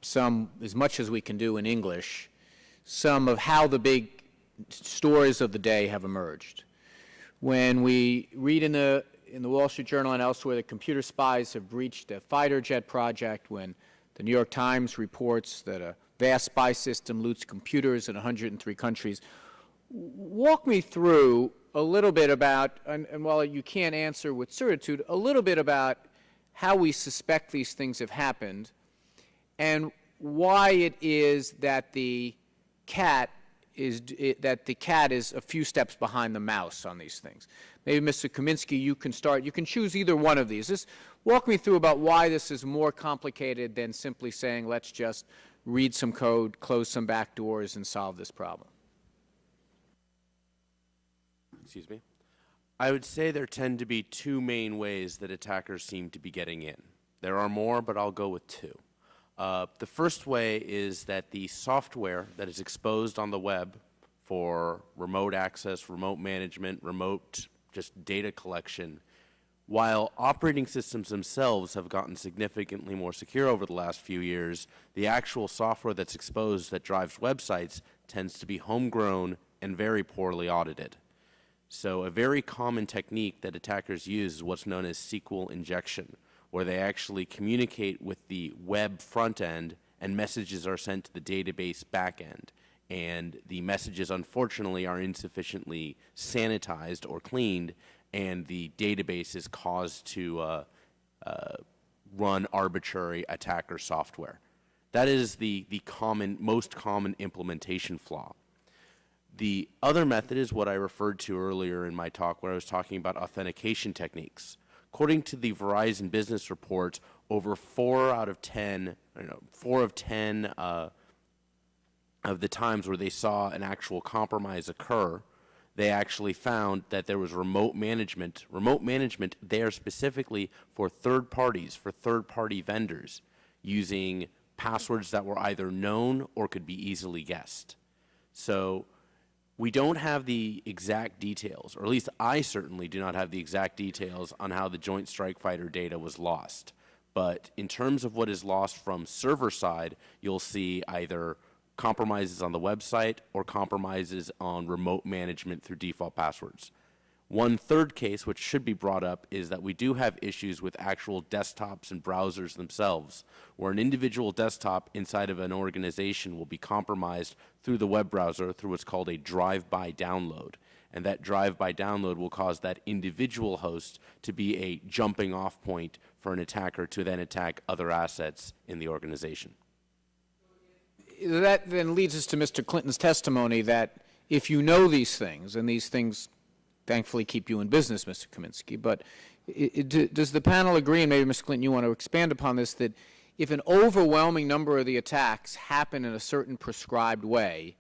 some, as much as we can do in English, some of how the big stories of the day have emerged. When we read in the Wall Street Journal and elsewhere that computer spies have breached a fighter jet project, when the New York Times reports that a vast spy system loots computers in 103 countries, walk me through a little bit about, and while you can't answer with certitude, a little bit about how we suspect these things have happened and why it is that the cat is a few steps behind the mouse on these things. Maybe, Mr. Kaminsky, you can start. You can choose either one of these. Just walk me through about why this is more complicated than simply saying, let's just read some code, close some back doors, and solve this problem. Excuse me. I would say there tend to be two main ways that attackers seem to be getting in. There are more, but I'll go with two. The first way is that the software that is exposed on the web for remote access, remote management, remote just data collection, while operating systems themselves have gotten significantly more secure over the last few years, the actual software that's exposed that drives websites tends to be homegrown and very poorly audited. So a very common technique that attackers use is what's known as SQL injection, where they actually communicate with the web front end and messages are sent to the database back end. And the messages, unfortunately, are insufficiently sanitized or cleaned, and the database is caused to run arbitrary attacker software. That is the most common implementation flaw. The other method is what I referred to earlier in my talk, where I was talking about authentication techniques. According to the Verizon Business Report, over 4 of 10 of the times where they saw an actual compromise occur, they actually found that there was remote management there specifically for third parties, for third-party vendors, using passwords that were either known or could be easily guessed. So we don't have the exact details, or at least I certainly do not have the exact details on how the Joint Strike Fighter data was lost. But in terms of what is lost from server side, you'll see either compromises on the website or compromises on remote management through default passwords. One third case, which should be brought up, is that we do have issues with actual desktops and browsers themselves, where an individual desktop inside of an organization will be compromised through the web browser through what's called a drive-by download. And that drive-by download will cause that individual host to be a jumping off point for an attacker to then attack other assets in the organization. That then leads us to Mr. Clinton's testimony that if you know these things, and these things thankfully keep you in business, Mr. Kaminsky, but does the panel agree, and maybe Mr. Clinton, you want to expand upon this, that if an overwhelming number of the attacks happen in a certain prescribed way,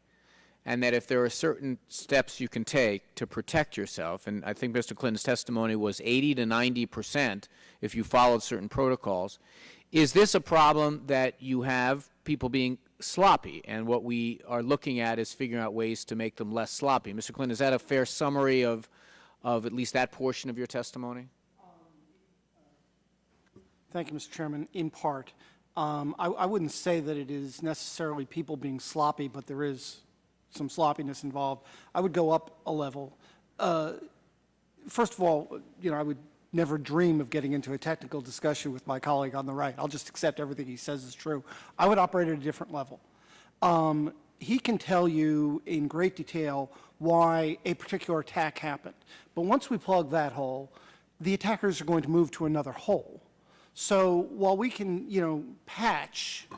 and that if there are certain steps you can take to protect yourself, and I think Mr. Clinton's testimony was 80 to 90% if you followed certain protocols, is this a problem that you have people being sloppy, and what we are looking at is figuring out ways to make them less sloppy? Mr. Clinton, is that a fair summary of at least that portion of your testimony? Thank you, Mr. Chairman. In part, I wouldn't say that it is necessarily people being sloppy, but there is some sloppiness involved. I would go up a level. First of all, I would never dream of getting into a technical discussion with my colleague on the right. I'll just accept everything he says is true. I would operate at a different level. He can tell you in great detail why a particular attack happened. But once we plug that hole, the attackers are going to move to another hole. So while we can, patch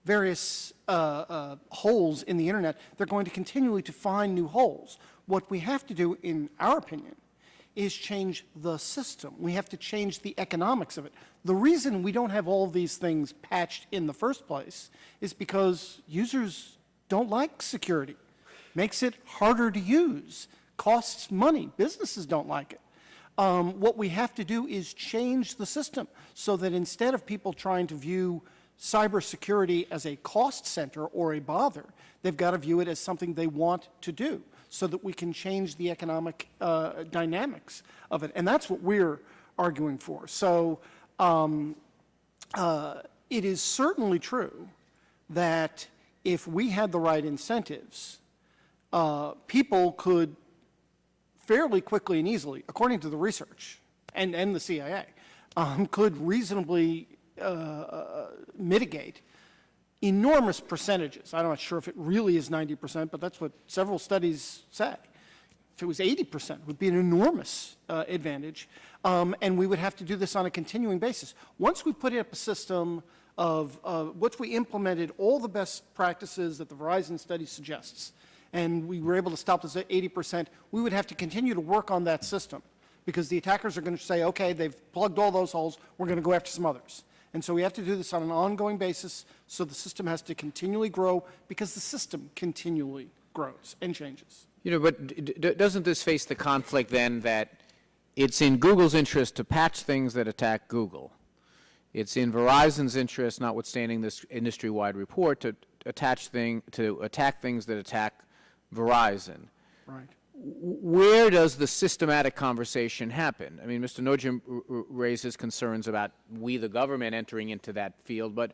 various holes in the internet, they're going to continually to find new holes. What we have to do, in our opinion, is change the system. We have to change the economics of it. The reason we don't have all of these things patched in the first place is because users don't like security. Makes it harder to use, costs money, businesses don't like it. What we have to do is change the system so that instead of people trying to view cybersecurity as a cost center or a bother. They've got to view it as something they want to do so that we can change the economic dynamics of it. And that's what we're arguing for. So it is certainly true that if we had the right incentives, people could fairly quickly and easily, according to the research and the CIA, could reasonably mitigate enormous percentages. I'm not sure if it really is 90%, but that's what several studies say. If it was 80%, it would be an enormous advantage, and we would have to do this on a continuing basis. Once we put up a system of once we implemented all the best practices that the Verizon study suggests, and we were able to stop this at 80%, we would have to continue to work on that system because the attackers are going to say, okay, they've plugged all those holes, we're going to go after some others. And so we have to do this on an ongoing basis, so the system has to continually grow because the system continually grows and changes. You know, but doesn't this face the conflict then that it's in Google's interest to patch things that attack Google? It's in Verizon's interest, notwithstanding this industry-wide report, to attack things that attack Verizon. Right. Where does the systematic conversation happen? I mean, Mr. Nojim raises concerns about we, the government, entering into that field, but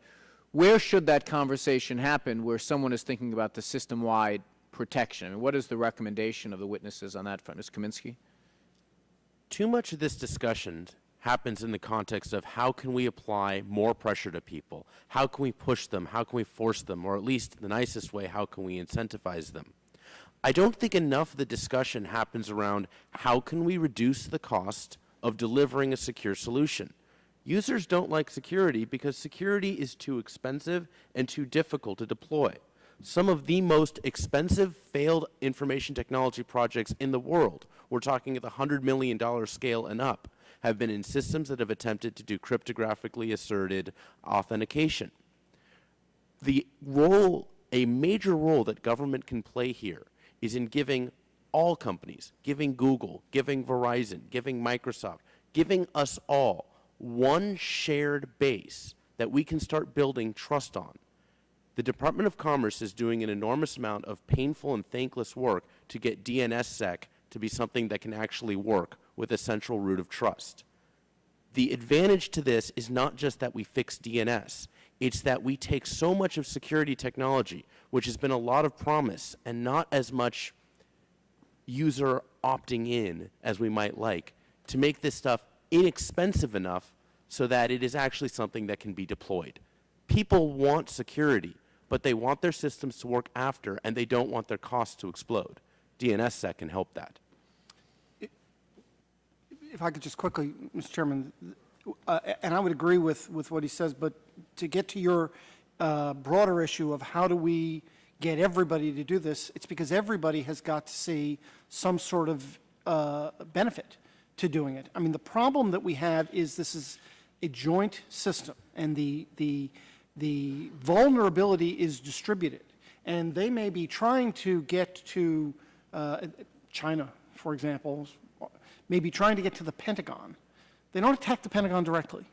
where should that conversation happen where someone is thinking about the system-wide protection? I mean, what is the recommendation of the witnesses on that front? Ms. Kaminsky? Too much of this discussion happens in the context of how can we apply more pressure to people? How can we push them? How can we force them? Or at least the nicest way, how can we incentivize them? I don't think enough of the discussion happens around how can we reduce the cost of delivering a secure solution. Users don't like security because security is too expensive and too difficult to deploy. Some of the most expensive failed information technology projects in the world, we're talking at the $100 million scale and up, have been in systems that have attempted to do cryptographically asserted authentication. A major role that government can play here is in giving all companies, giving Google, giving Verizon, giving Microsoft, giving us all one shared base that we can start building trust on. The Department of Commerce is doing an enormous amount of painful and thankless work to get DNSSEC to be something that can actually work with a central root of trust. The advantage to this is not just that we fix DNS, it's that we take so much of security technology, which has been a lot of promise and not as much user opting in as we might like, to make this stuff inexpensive enough so that it is actually something that can be deployed. People want security, but they want their systems to work after, and they don't want their costs to explode. DNSSEC can help that. If I could just quickly, Mr. Chairman, and I would agree with what he says, but to get to your broader issue of how do we get everybody to do this, it's because everybody has got to see some sort of benefit to doing it. I mean, the problem that we have is this is a joint system, and the vulnerability is distributed. And they may be trying to get to China, for example, maybe trying to get to the Pentagon. They don't attack the Pentagon directly.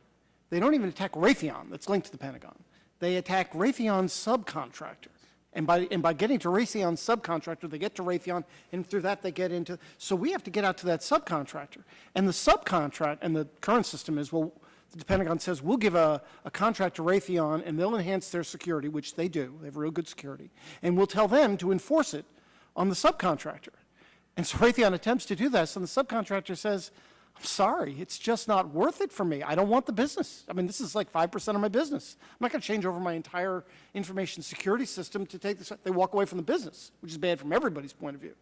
They don't even attack Raytheon that's linked to the Pentagon. They attack Raytheon's subcontractor. And by getting to Raytheon's subcontractor, they get to Raytheon, and through that they get into, so we have to get out to that subcontractor. And the subcontract, and the current system is, well, the Pentagon says, we'll give a contract to Raytheon, and they'll enhance their security, which they do. They have real good security. And we'll tell them to enforce it on the subcontractor. And so Raytheon attempts to do this, and the subcontractor says, I'm sorry, it's just not worth it for me. I don't want the business. I mean, this is like 5% of my business. I'm not going to change over my entire information security system to take this. They walk away from the business, which is bad from everybody's point of view.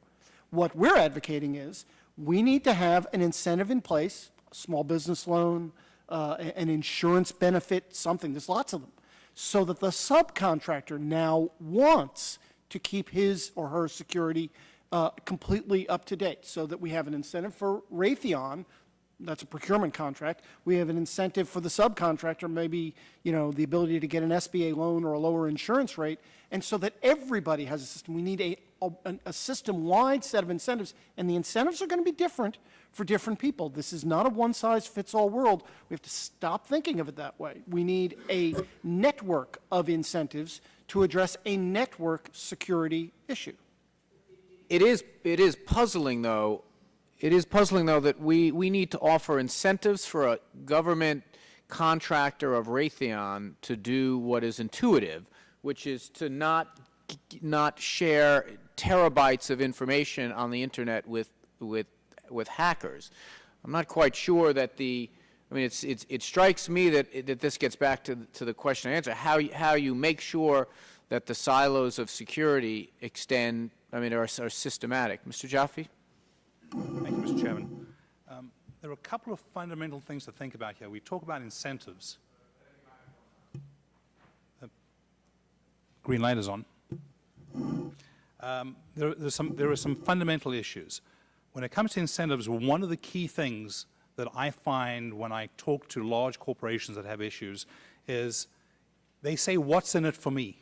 What we're advocating is we need to have an incentive in place, a small business loan, an insurance benefit, something. There's lots of them. So that the subcontractor now wants to keep his or her security completely up to date, so that we have an incentive for Raytheon That's a procurement contract. We have an incentive for the subcontractor, maybe, the ability to get an SBA loan or a lower insurance rate, and so that everybody has a system. We need a system-wide set of incentives, and the incentives are going to be different for different people. This is not a one-size-fits-all world. We have to stop thinking of it that way. We need a network of incentives to address a network security issue. It is puzzling, though. It is puzzling, though, that we need to offer incentives for a government contractor of Raytheon to do what is intuitive, which is to not share terabytes of information on the internet with hackers. I'm not quite sure that it strikes me that this gets back to the question and answer, how you make sure that the silos of security are systematic. Mr. Jaffe? Thank you, Mr. Chairman. There are a couple of fundamental things to think about here. We talk about incentives. Green light is on. There are some fundamental issues. When it comes to incentives, one of the key things that I find when I talk to large corporations that have issues is they say, what's in it for me?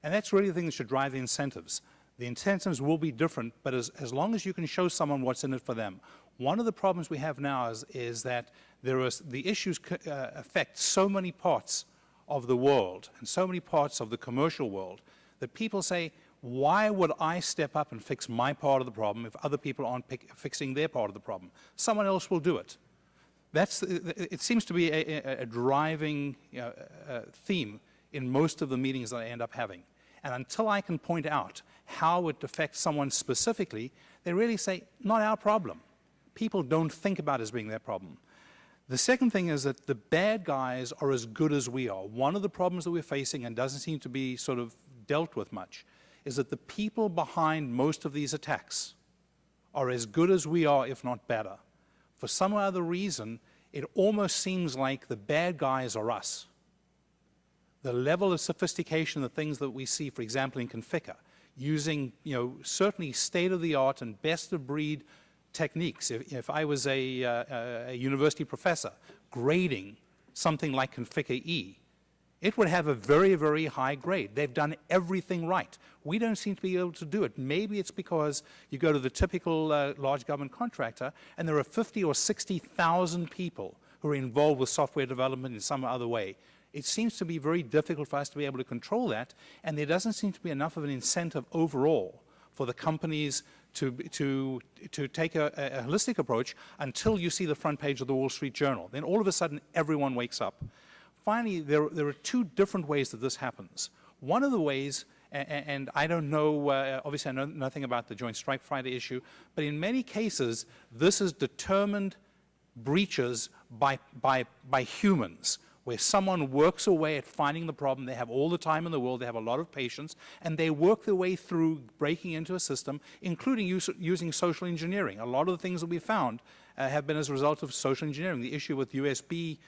And that's really the thing that should drive the incentives. The incentives will be different, but as long as you can show someone what's in it for them. One of the problems we have now is that the issues affect so many parts of the world and so many parts of the commercial world that people say, why would I step up and fix my part of the problem if other people aren't fixing their part of the problem? Someone else will do it. It seems to be a driving theme in most of the meetings that I end up having. And until I can point out how it affects someone specifically, they really say, not our problem. People don't think about it as being their problem. The second thing is that the bad guys are as good as we are. One of the problems that we're facing, and doesn't seem to be sort of dealt with much, is that the people behind most of these attacks are as good as we are, if not better. For some other reason, it almost seems like the bad guys are us. The level of sophistication, the things that we see, for example, in Configure, using certainly state-of-the-art and best-of-breed techniques. If I was a university professor grading something like Configure E, it would have a very, very high grade. They've done everything right. We don't seem to be able to do it. Maybe it's because you go to the typical large government contractor and there are 50 or 60,000 people who are involved with software development in some other way. It seems to be very difficult for us to be able to control that, and there doesn't seem to be enough of an incentive overall for the companies to take a holistic approach until you see the front page of the Wall Street Journal. Then all of a sudden, everyone wakes up. Finally, there are two different ways that this happens. One of the ways, and I don't know, obviously I know nothing about the Joint Strike Fighter issue, but in many cases, this is determined breaches by humans, where someone works away at finding the problem. They have all the time in the world, they have a lot of patience, and they work their way through breaking into a system, including using social engineering. A lot of the things that we found have been as a result of social engineering. The issue with USB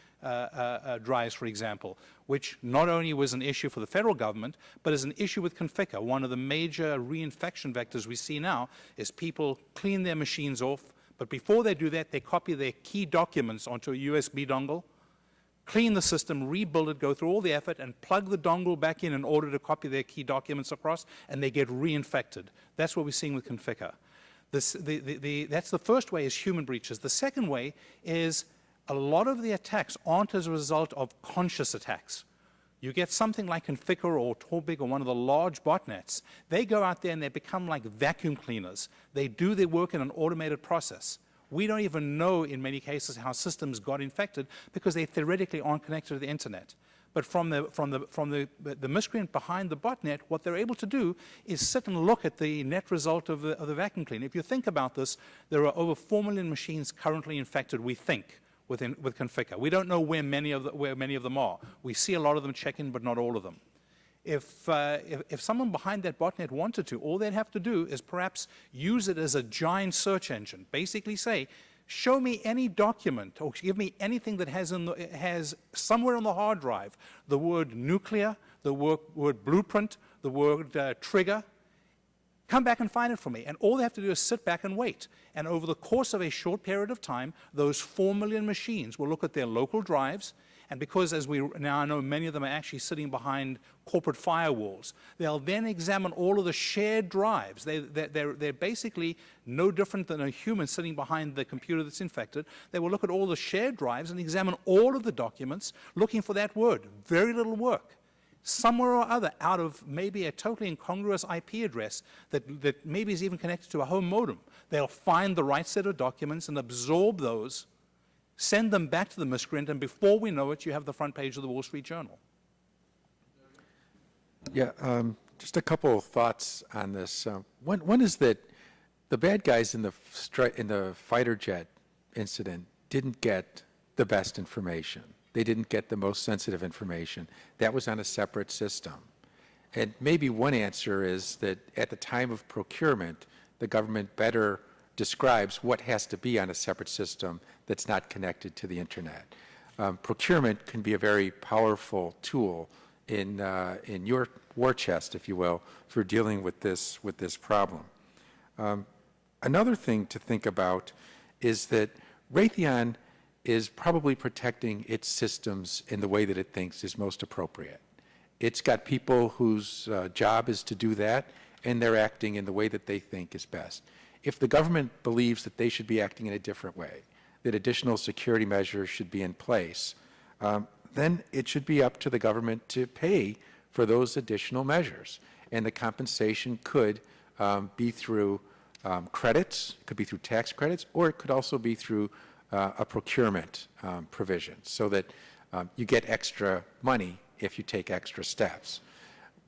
drives, for example, which not only was an issue for the federal government, but is an issue with Configure. One of the major reinfection vectors we see now is people clean their machines off, but before they do that, they copy their key documents onto a USB dongle, clean the system, rebuild it, go through all the effort, and plug the dongle back in order to copy their key documents across, and they get reinfected. That's what we're seeing with Configure. That's the first way, is human breaches. The second way is a lot of the attacks aren't as a result of conscious attacks. You get something like Configure or Torbig or one of the large botnets. They go out there and they become like vacuum cleaners. They do their work in an automated process. We don't even know, in many cases, how systems got infected because they theoretically aren't connected to the internet. But from the miscreant behind the botnet, what they're able to do is sit and look at the net result of the vacuum cleaner. If you think about this, there are over 4 million machines currently infected, we think, with Configure. We don't know where many of them are. We see a lot of them check in, but not all of them. If someone behind that botnet wanted to, all they'd have to do is perhaps use it as a giant search engine. Basically say, show me any document or give me anything that has somewhere on the hard drive the word nuclear, the word blueprint, the word trigger. come back and find it for me. And all they have to do is sit back and wait. And over the course of a short period of time, those 4 million machines will look at their local drives, and because, as we now know, many of them are actually sitting behind corporate firewalls, they'll then examine all of the shared drives. They're basically no different than a human sitting behind the computer that's infected. They will look at all the shared drives and examine all of the documents, looking for that word. Very little work. Somewhere or other, out of maybe a totally incongruous IP address that maybe is even connected to a home modem, they'll find the right set of documents and absorb those, send them back to the miscreant, and before we know it, you have the front page of the Wall Street Journal. Yeah, just a couple of thoughts on this. One is that the bad guys in the fighter jet incident didn't get the best information. They didn't get the most sensitive information. That was on a separate system. And maybe one answer is that at the time of procurement, the government better describes what has to be on a separate system that's not connected to the internet. Procurement can be a very powerful tool in your war chest, if you will, for dealing with this problem. Another thing to think about is that Raytheon is probably protecting its systems in the way that it thinks is most appropriate. It's got people whose job is to do that, and they're acting in the way that they think is best. If the government believes that they should be acting in a different way, that additional security measures should be in place, then it should be up to the government to pay for those additional measures. And the compensation could be through credits, it could be through tax credits, or it could also be through a procurement provision, so that you get extra money if you take extra steps.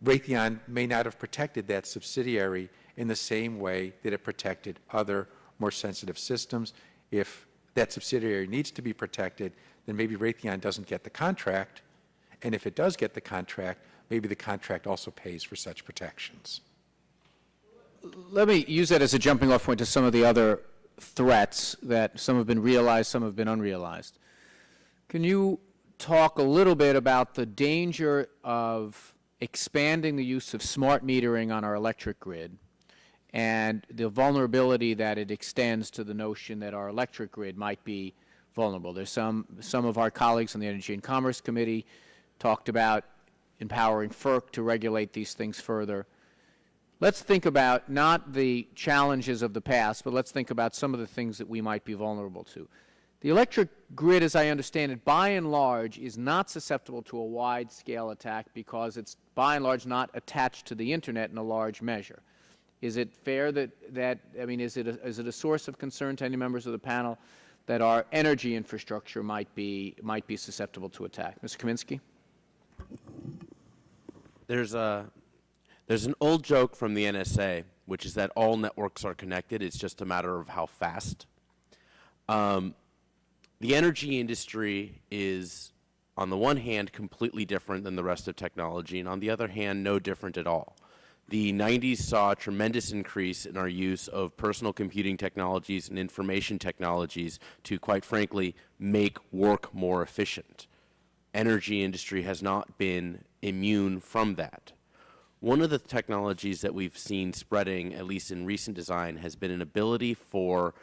Raytheon may not have protected that subsidiary in the same way that it protected other more sensitive systems. If that subsidiary needs to be protected, then maybe Raytheon doesn't get the contract, and if it does get the contract, maybe the contract also pays for such protections. Let me use that as a jumping off point to some of the other threats that some have been realized, some have been unrealized. Can you talk a little bit about the danger of expanding the use of smart metering on our electric grid and the vulnerability that it extends to the notion that our electric grid might be vulnerable? There's some of our colleagues on the Energy and Commerce Committee talked about empowering FERC to regulate these things further. Let's think about not the challenges of the past, but let's think about some of the things that we might be vulnerable to. The electric grid, as I understand it, by and large, is not susceptible to a wide-scale attack because it's, by and large, not attached to the internet in a large measure. Is it fair that I mean, is it a source of concern to any members of the panel that our energy infrastructure might be susceptible to attack? Mr. Kaminsky? There's an old joke from the NSA, which is that all networks are connected. It's just a matter of how fast. The energy industry is, on the one hand, completely different than the rest of technology, and on the other hand, no different at all. The 90s saw a tremendous increase in our use of personal computing technologies and information technologies to, quite frankly, make work more efficient. Energy industry has not been immune from that. One of the technologies that we've seen spreading, at least in recent design, has been an ability for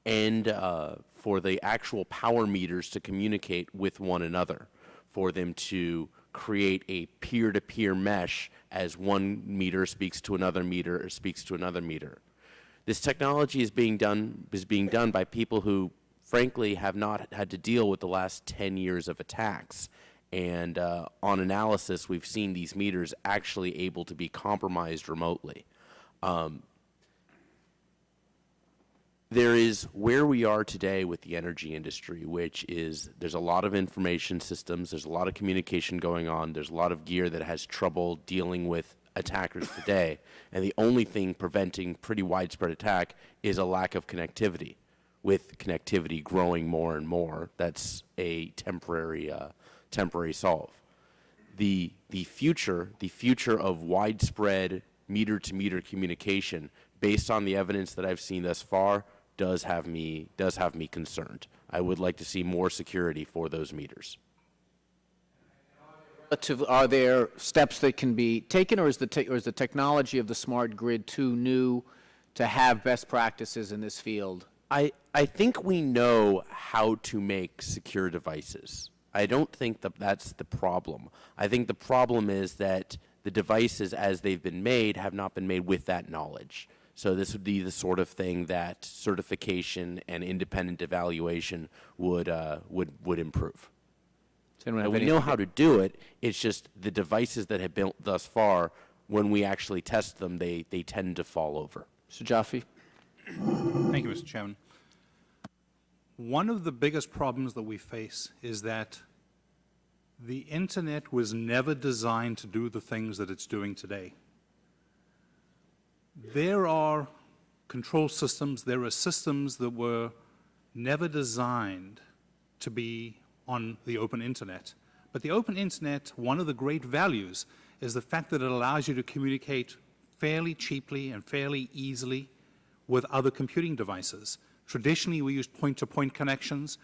the actual power meters to communicate with one another, for them to create a peer-to-peer mesh as one meter speaks to another meter or speaks to another meter. This technology is being done by people who, frankly, have not had to deal with the last 10 years of attacks. And on analysis, we've seen these meters actually able to be compromised remotely. There is where we are today with the energy industry, which is there's a lot of information systems, there's a lot of communication going on, there's a lot of gear that has trouble dealing with attackers today, and the only thing preventing pretty widespread attack is a lack of connectivity. With connectivity growing more and more, that's a temporary solve. The future of widespread meter-to-meter communication, based on the evidence that I've seen thus far, does have me concerned. I would like to see more security for those meters. Are there steps that can be taken, or is the technology of the smart grid too new to have best practices in this field? I think we know how to make secure devices. I don't think that that's the problem. I think the problem is that the devices as they've been made have not been made with that knowledge. So this would be the sort of thing that certification and independent evaluation would improve. And we know how to do it. It's just the devices that have been built thus far, when we actually test them, they tend to fall over. Mr. Jaffe? Thank you, Mr. Chairman. One of the biggest problems that we face is that the Internet was never designed to do the things that it's doing today. There are control systems, there are systems that were never designed to be on the open Internet. But the open Internet, one of the great values is the fact that it allows you to communicate fairly cheaply and fairly easily with other computing devices. Traditionally, we used point-to-point connections.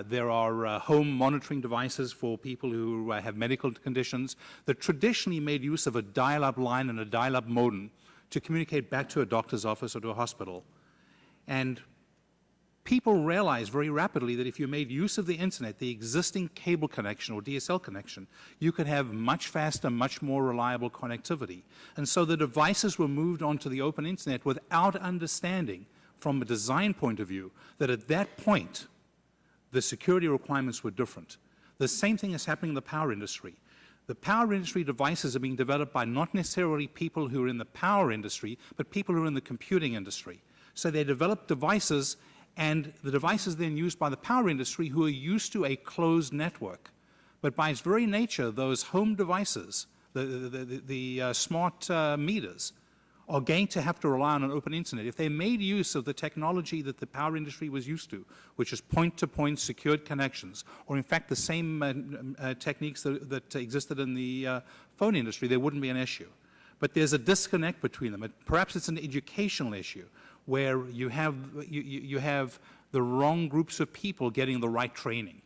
There are home monitoring devices for people who have medical conditions that traditionally made use of a dial-up line and a dial-up modem to communicate back to a doctor's office or to a hospital. And people realized very rapidly that if you made use of the Internet, the existing cable connection or DSL connection, you could have much faster, much more reliable connectivity. And so the devices were moved onto the open Internet without understanding, from a design point of view, that at that point, the security requirements were different. The same thing is happening in the power industry. The power industry devices are being developed by not necessarily people who are in the power industry, but people who are in the computing industry. So they develop devices, and the devices then used by the power industry who are used to a closed network. But by its very nature, those home devices, the smart meters, are going to have to rely on an open Internet. If they made use of the technology that the power industry was used to, which is point-to-point secured connections, or in fact the same techniques that existed in the phone industry, there wouldn't be an issue. But there's a disconnect between them. Perhaps it's an educational issue where you have the wrong groups of people getting the right training.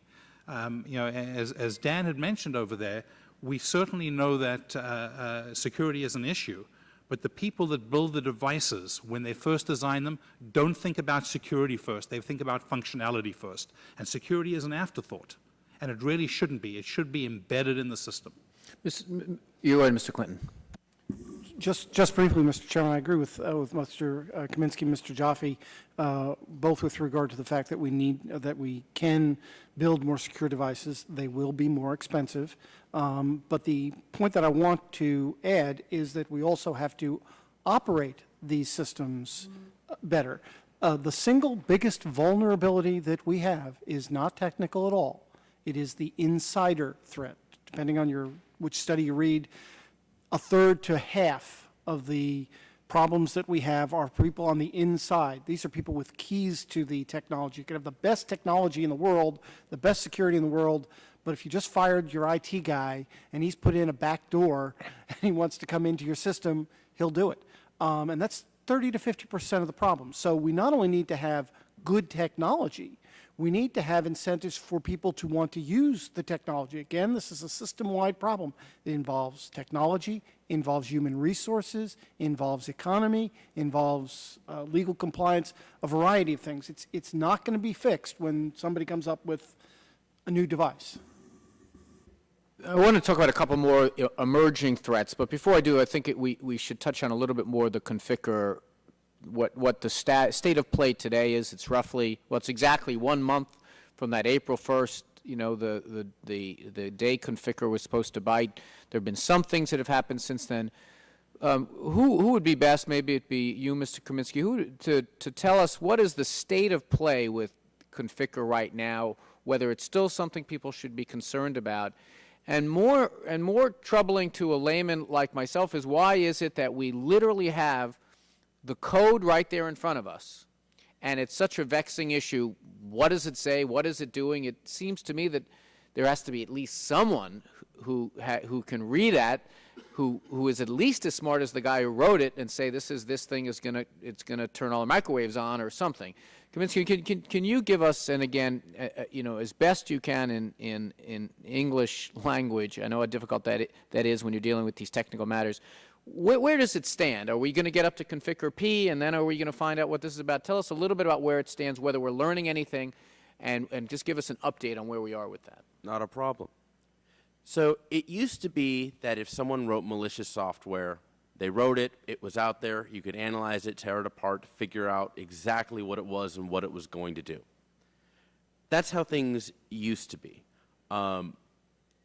As Dan had mentioned over there, we certainly know that security is an issue, but the people that build the devices, when they first design them, don't think about security first. They think about functionality first. And security is an afterthought. And it really shouldn't be. It should be embedded in the system. You're right, Mr. Clinton. Just briefly, Mr. Chairman, I agree with Mr. Kaminsky and Mr. Jaffe, both with regard to the fact that we can build more secure devices. They will be more expensive. But the point that I want to add is that we also have to operate these systems better. The single biggest vulnerability that we have is not technical at all. It is the insider threat. Depending on which study you read, a third to half of the problems that we have are people on the inside. These are people with keys to the technology. You can have the best technology in the world, the best security in the world, but if you just fired your IT guy and he's put in a back door and he wants to come into your system, he'll do it. And that's 30 to 50% of the problem. So we not only need to have good technology, we need to have incentives for people to want to use the technology. Again, this is a system-wide problem. It involves technology, involves human resources, involves economy, involves legal compliance, a variety of things. It's not going to be fixed when somebody comes up with a new device. I want to talk about a couple more emerging threats, but before I do, I think we should touch on a little bit more the configure. What the state of play today is. It's roughly, well, it's exactly 1 month from that April 1st, the day configure was supposed to bite. There have been some things that have happened since then. Who would be best, maybe it'd be you, Mr. Kaminsky, to tell us what is the state of play with configure right now, whether it's still something people should be concerned about, and more troubling to a layman like myself is why is it that we literally have the code right there in front of us, and it's such a vexing issue. What does it say? What is it doing? It seems to me that there has to be at least someone who can read that who is at least as smart as the guy who wrote it and say this thing is it's gonna turn all the microwaves on or something. Kaminsky, can you give us, and again, as best you can in English language, I know how difficult that is when you're dealing with these technical matters. Where does it stand? Are we going to get up to Configure P, and then are we going to find out what this is about? Tell us a little bit about where it stands, whether we're learning anything, and just give us an update on where we are with that. Not a problem. So it used to be that if someone wrote malicious software, they wrote it, it was out there, you could analyze it, tear it apart, figure out exactly what it was and what it was going to do. That's how things used to be.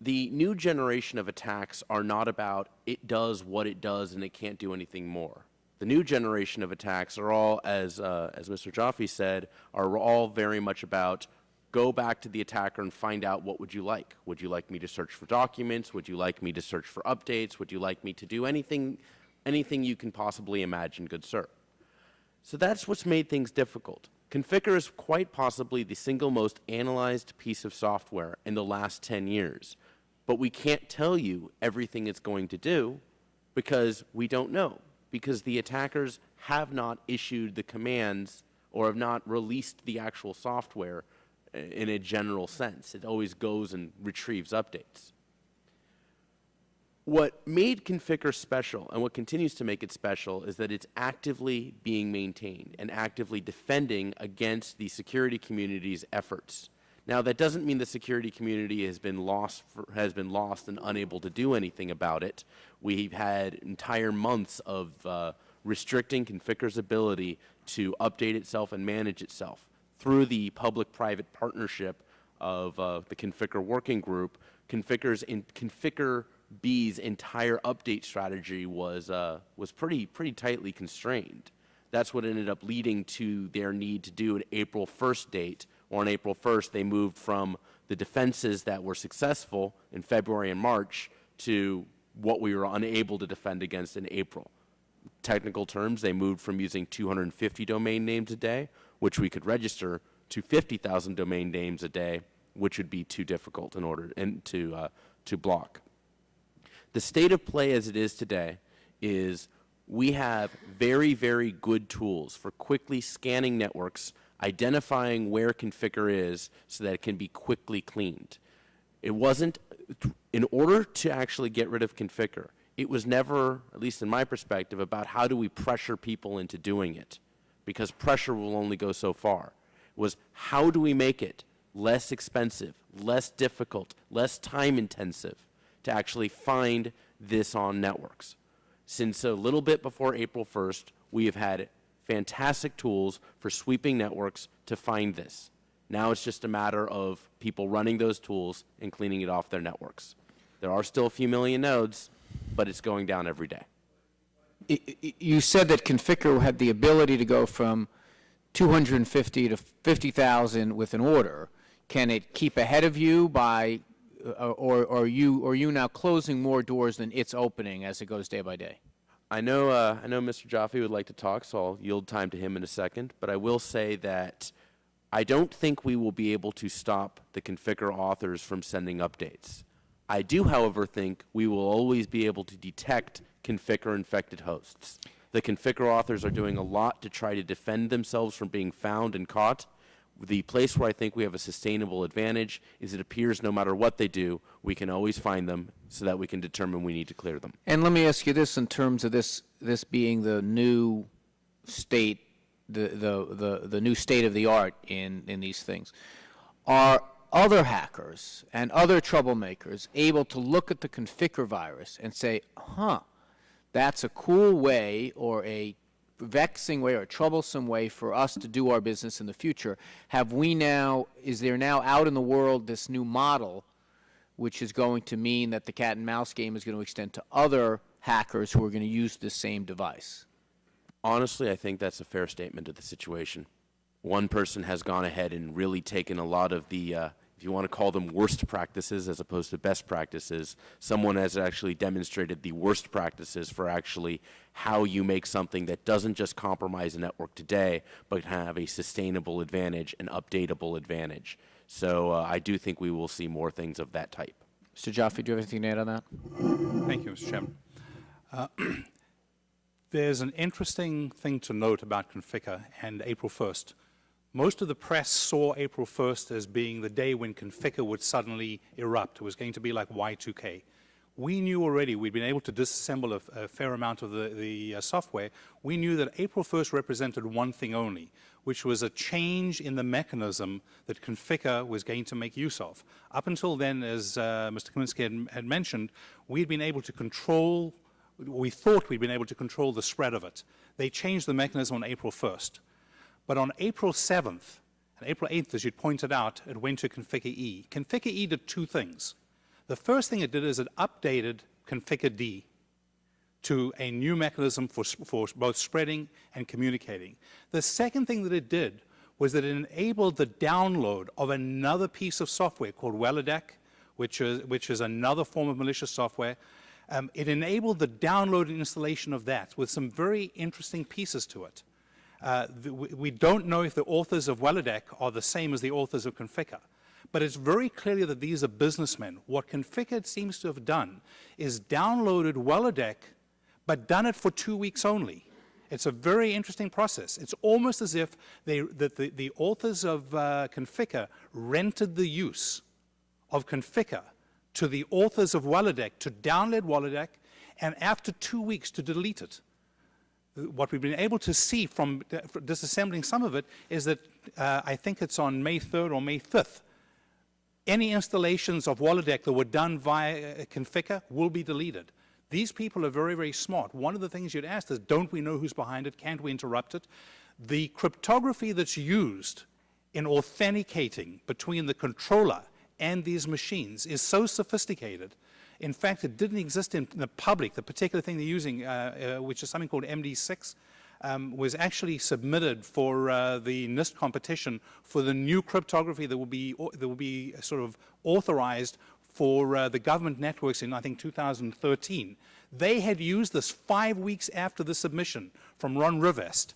The new generation of attacks are not about it does what it does and it can't do anything more. The new generation of attacks are all, as Mr. Jaffe said, are all very much about go back to the attacker and find out what would you like. Would you like me to search for documents? Would you like me to search for updates? Would you like me to do anything you can possibly imagine, good sir? So that's what's made things difficult. Configure is quite possibly the single most analyzed piece of software in the last 10 years. But we can't tell you everything it's going to do because we don't know, because the attackers have not issued the commands or have not released the actual software in a general sense. It always goes and retrieves updates. What made Configure special, and what continues to make it special, is that it's actively being maintained and actively defending against the security community's efforts. Now, that doesn't mean the security community has been lost and unable to do anything about it. We've had entire months of restricting Configure's ability to update itself and manage itself. Through the public-private partnership of the Configure Working Group, Configure B's entire update strategy was pretty tightly constrained. That's what ended up leading to their need to do an April 1st date. Or on April 1st, they moved from the defenses that were successful in February and March to what we were unable to defend against in April. Technical terms, they moved from using 250 domain names a day, which we could register, to 50,000 domain names a day, which would be too difficult in order to block. The state of play as it is today is we have very, very good tools for quickly scanning networks, identifying where Configure is so that it can be quickly cleaned. It wasn't, in order to actually get rid of Configure, it was never, at least in my perspective, about how do we pressure people into doing it, because pressure will only go so far. It was how do we make it less expensive, less difficult, less time intensive to actually find this on networks. Since a little bit before April 1st, we have had fantastic tools for sweeping networks to find this. Now it's just a matter of people running those tools and cleaning it off their networks. There are still a few million nodes, but it's going down every day. You said that Configure had the ability to go from 250 to 50,000 with an order. Can it keep ahead of you by, or are you now closing more doors than it's opening as it goes day by day? I know Mr. Jaffe would like to talk, so I'll yield time to him in a second, but I will say that I don't think we will be able to stop the Configure authors from sending updates. I do, however, think we will always be able to detect Configure infected hosts. The Configure authors are doing a lot to try to defend themselves from being found and caught. The place where I think we have a sustainable advantage is it appears no matter what they do, we can always find them so that we can determine we need to clear them. And let me ask you this in terms of this being the new state, the new state of the art in these things. Are other hackers and other troublemakers able to look at the Configure virus and say, that's a cool way or a vexing way or a troublesome way for us to do our business in the future? Is there now out in the world this new model which is going to mean that the cat and mouse game is going to extend to other hackers who are going to use the same device? Honestly, I think that's a fair statement of the situation. One person has gone ahead and really taken a lot of the, if you want to call them worst practices as opposed to best practices, someone has actually demonstrated the worst practices for actually how you make something that doesn't just compromise a network today, but have a sustainable advantage, an updatable advantage. So I do think we will see more things of that type. Mr. Jaffe, do you have anything to add on that? Thank you, Mr. Chairman. There's an interesting thing to note about Configure and April 1st. Most of the press saw April 1st as being the day when Configure would suddenly erupt. It was going to be like Y2K. We knew already, we'd been able to disassemble a fair amount of the software. We knew that April 1st represented one thing only, which was a change in the mechanism that Configure was going to make use of. Up until then, as Mr. Kaminsky had mentioned, we'd been able to control, we thought we'd been able to control the spread of it. They changed the mechanism on April 1st. But on April 7th and April 8th, as you pointed out, it went to Configure E. Configure E did two things. The first thing it did is it updated Configure D to a new mechanism for both spreading and communicating. The second thing that it did was that it enabled the download of another piece of software called Weller, which is another form of malicious software. It enabled the download and installation of that with some very interesting pieces to it. We don't know if the authors of Weller are the same as the authors of Configure. But it's very clear that these are businessmen. What Configure seems to have done is downloaded Weller, but done it for 2 weeks only. It's a very interesting process. It's almost as if the authors of Configure rented the use of Configure to the authors of Weller to download Weller, and after 2 weeks to delete it. What we've been able to see from disassembling some of it is that I think it's on May 3rd or May 5th, any installations of Weller that were done via Configure will be deleted. These people are very, very smart. One of the things you'd ask is, don't we know who's behind it? Can't we interrupt it? The cryptography that's used in authenticating between the controller and these machines is so sophisticated. In fact, it didn't exist in the public. The particular thing they're using, which is something called MD6, was actually submitted for the NIST competition for the new cryptography that will be sort of authorized for the government networks in, I think, 2013. They had used this 5 weeks after the submission from Ron Rivest.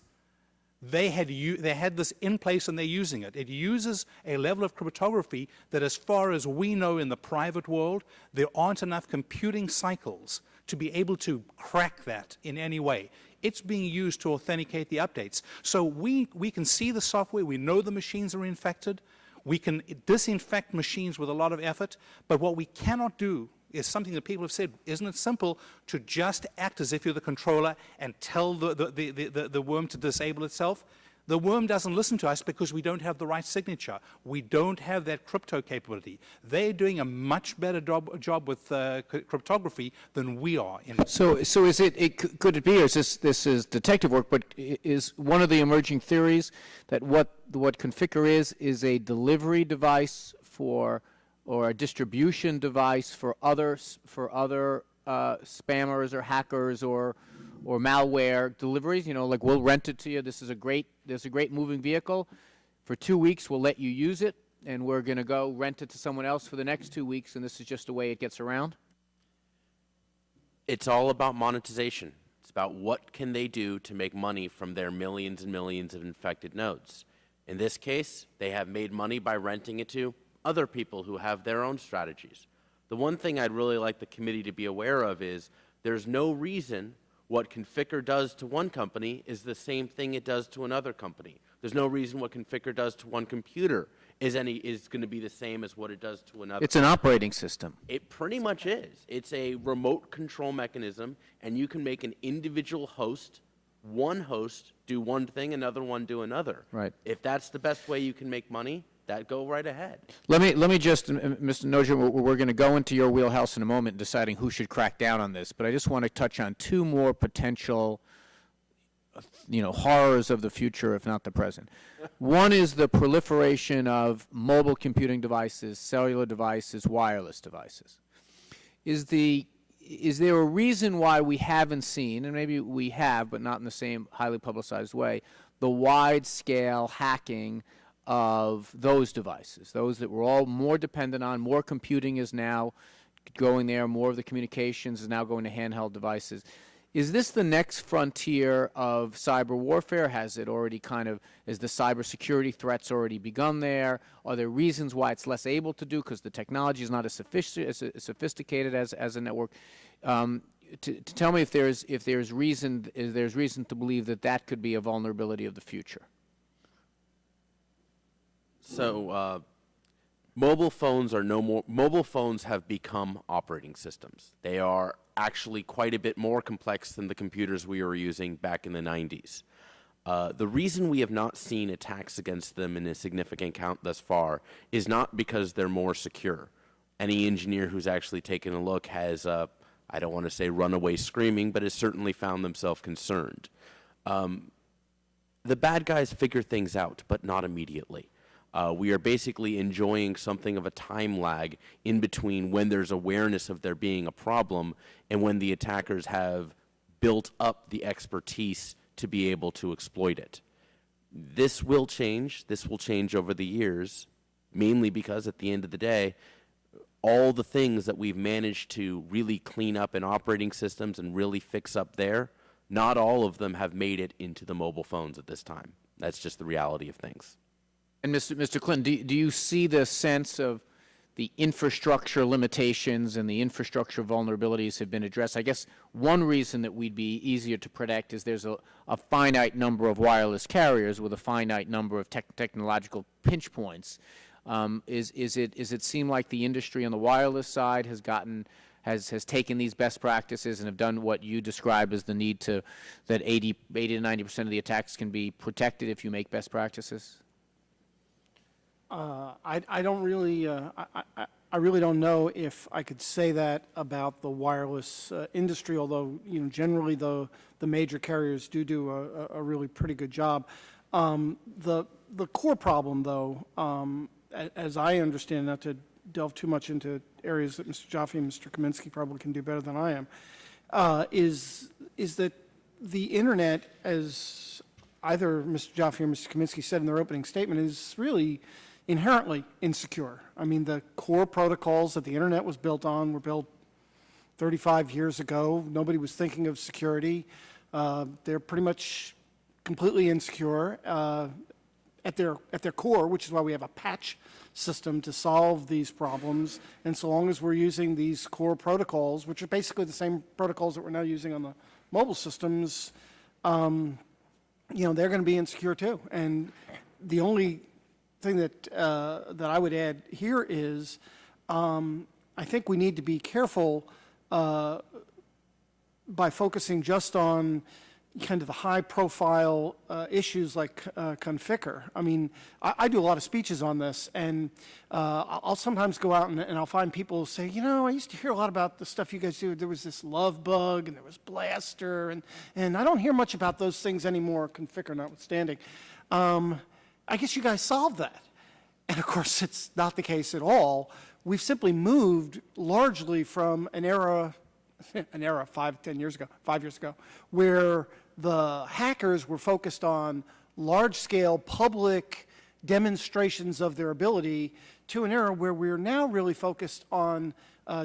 They had this in place and they're using it. It uses a level of cryptography that, as far as we know in the private world, there aren't enough computing cycles to be able to crack that in any way. It's being used to authenticate the updates. So we can see the software, we know the machines are infected, we can disinfect machines with a lot of effort, but what we cannot do is something that people have said, isn't it simple to just act as if you're the controller and tell the worm to disable itself? The worm doesn't listen to us because we don't have the right signature. We don't have that crypto capability. They're doing a much better job with cryptography than we are. So is could it be, or is this is detective work, but is one of the emerging theories that what Configure is a delivery device for, or a distribution device for other spammers or hackers or malware deliveries? You know, like, we'll rent it to you. There's a great moving vehicle. For 2 weeks, we'll let you use it, and we're going to go rent it to someone else for the next 2 weeks, and this is just the way it gets around? It's all about monetization. It's about what can they do to make money from their millions and millions of infected nodes. In this case, they have made money by renting it to other people who have their own strategies. The one thing I'd really like the committee to be aware of is there's no reason what Configure does to one company is the same thing it does to another company. There's no reason what Configure does to one computer is going to be the same as what it does to another. It's an operating system. It pretty much is. It's a remote control mechanism, and you can make an individual host, one host, do one thing, another one do another. Right. If that's the best way you can make money, that go right ahead. Let me just, Mr. Nojer, we're going to go into your wheelhouse in a moment, deciding who should crack down on this. But I just want to touch on two more potential, horrors of the future, if not the present. One is the proliferation of mobile computing devices, cellular devices, wireless devices. Is there a reason why we haven't seen, and maybe we have, but not in the same highly publicized way, the wide-scale hacking of those devices, those that we're all more dependent on? More computing is now going there, more of the communications is now going to handheld devices. Is this the next frontier of cyber warfare? Has it already is the cybersecurity threats already begun there? Are there reasons why it's less able to do because the technology is not as sophisticated as a network? To tell me if there's reason to believe that could be a vulnerability of the future. So, mobile phones have become operating systems. They are actually quite a bit more complex than the computers we were using back in the 90s. The reason we have not seen attacks against them in a significant count thus far is not because they're more secure. Any engineer who's actually taken a look has, I don't want to say run away screaming, but has certainly found themselves concerned. The bad guys figure things out, but not immediately. We are basically enjoying something of a time lag in between when there's awareness of there being a problem and when the attackers have built up the expertise to be able to exploit it. This will change. This will change over the years, mainly because at the end of the day, all the things that we've managed to really clean up in operating systems and really fix up there, not all of them have made it into the mobile phones at this time. That's just the reality of things. And Mr. Clinton, do you see the sense of the infrastructure limitations and the infrastructure vulnerabilities have been addressed? I guess one reason that we'd be easier to protect is there's a finite number of wireless carriers with a finite number of technological pinch points. Is it seem like the industry on the wireless side has taken these best practices and have done what you describe as the need that 80 to 90% of the attacks can be protected if you make best practices? I don't really, I really don't know if I could say that about the wireless industry, although, generally the major carriers do a really pretty good job. The core problem, though, as I understand, not to delve too much into areas that Mr. Jaffe and Mr. Kaminsky probably can do better than I am, is that the internet, as either Mr. Jaffe or Mr. Kaminsky said in their opening statement, is really inherently insecure. I mean, the core protocols that the internet was built on were built 35 years ago. Nobody was thinking of security. They're pretty much completely insecure at their core, which is why we have a patch system to solve these problems. And so long as we're using these core protocols, which are basically the same protocols that we're now using on the mobile systems, they're going to be insecure too. And the only thing that I would add here is I think we need to be careful by focusing just on kind of the high-profile issues like Conficker. I mean, I do a lot of speeches on this, and I'll sometimes go out and I'll find people say, I used to hear a lot about the stuff you guys do. There was this Love Bug, and there was Blaster, and I don't hear much about those things anymore, Conficker notwithstanding. I guess you guys solved that. And of course, it's not the case at all. We've simply moved largely from an era 5 years ago, where the hackers were focused on large-scale public demonstrations of their ability, to an era where we're now really focused on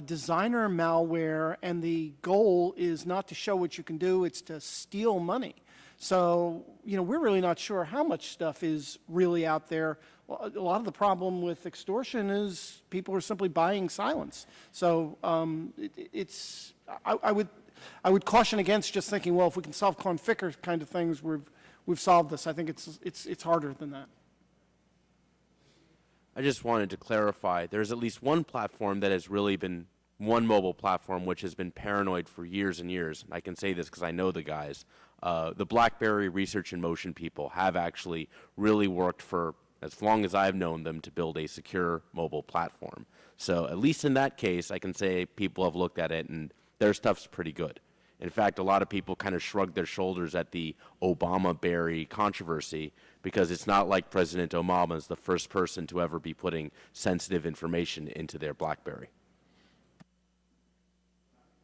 designer malware, and the goal is not to show what you can do, it's to steal money. So, we're really not sure how much stuff is really out there. Well, a lot of the problem with extortion is people are simply buying silence. So I would caution against just thinking, well, if we can solve Conficker kind of things, we've solved this. I think it's harder than that. I just wanted to clarify, there's at least one platform that has really been, one mobile platform which has been paranoid for years and years. I can say this because I know the guys. The BlackBerry Research in Motion people have actually really worked for as long as I've known them to build a secure mobile platform. So at least in that case, I can say people have looked at it and their stuff's pretty good. In fact, a lot of people kind of shrugged their shoulders at the Obama-Berry controversy because it's not like President Obama is the first person to ever be putting sensitive information into their BlackBerry.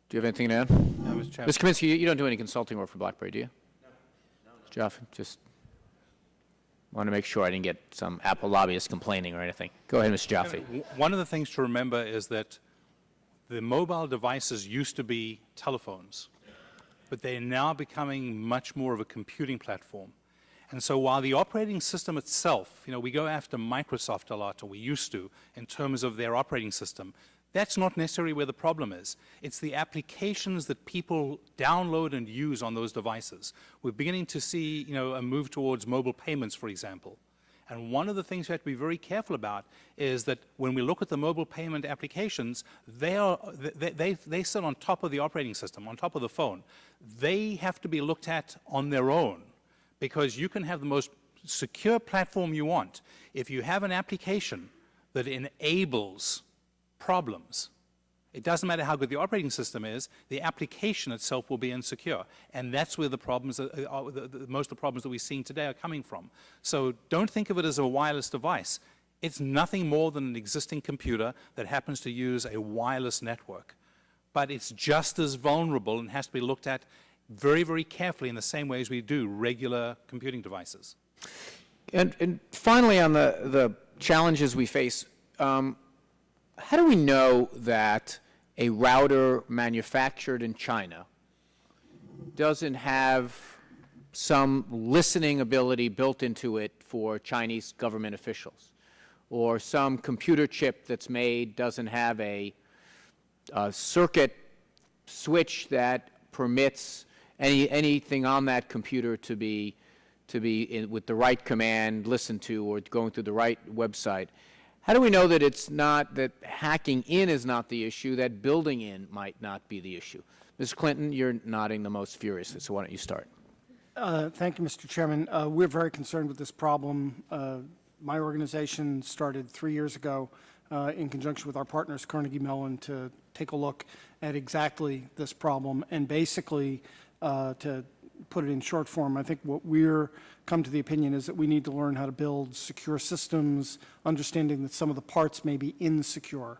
Do you have anything to add? No, Mr. Chairman. Mr. Kaminsky, you don't do any consulting work for BlackBerry, do you? No. Jeff, just want to make sure I didn't get some Apple lobbyists complaining or anything. Go ahead, Mr. Jaffe. One of the things to remember is that the mobile devices used to be telephones. but they're now becoming much more of a computing platform. And so while the operating system itself, we go after Microsoft a lot, or we used to, in terms of their operating system, that's not necessarily where the problem is. It's the applications that people download and use on those devices. We're beginning to see, a move towards mobile payments, for example. And one of the things we have to be very careful about is that when we look at the mobile payment applications, they sit on top of the operating system, on top of the phone. They have to be looked at on their own, because you can have the most secure platform you want. If you have an application that enables problems, it doesn't matter how good the operating system is, the application itself will be insecure. And that's where the problems, most of the problems that we're seeing today are coming from. So don't think of it as a wireless device. It's nothing more than an existing computer that happens to use a wireless network. But it's just as vulnerable and has to be looked at very, very carefully in the same way as we do regular computing devices. And finally, on the challenges we face, how do we know that a router manufactured in China doesn't have some listening ability built into it for Chinese government officials? Or some computer chip that's made doesn't have a circuit switch that permits anything on that computer to be with the right command listened to, or going through the right website? How do we know that it's not, that hacking in is not the issue, that building in might not be the issue? Ms. Clinton, you're nodding the most furiously, so why don't you start? Thank you, Mr. Chairman. We're very concerned with this problem. My organization started 3 years ago in conjunction with our partners, Carnegie Mellon, to take a look at exactly this problem. And basically, to put it in short form, I think what we're come to the opinion is that we need to learn how to build secure systems, understanding that some of the parts may be insecure.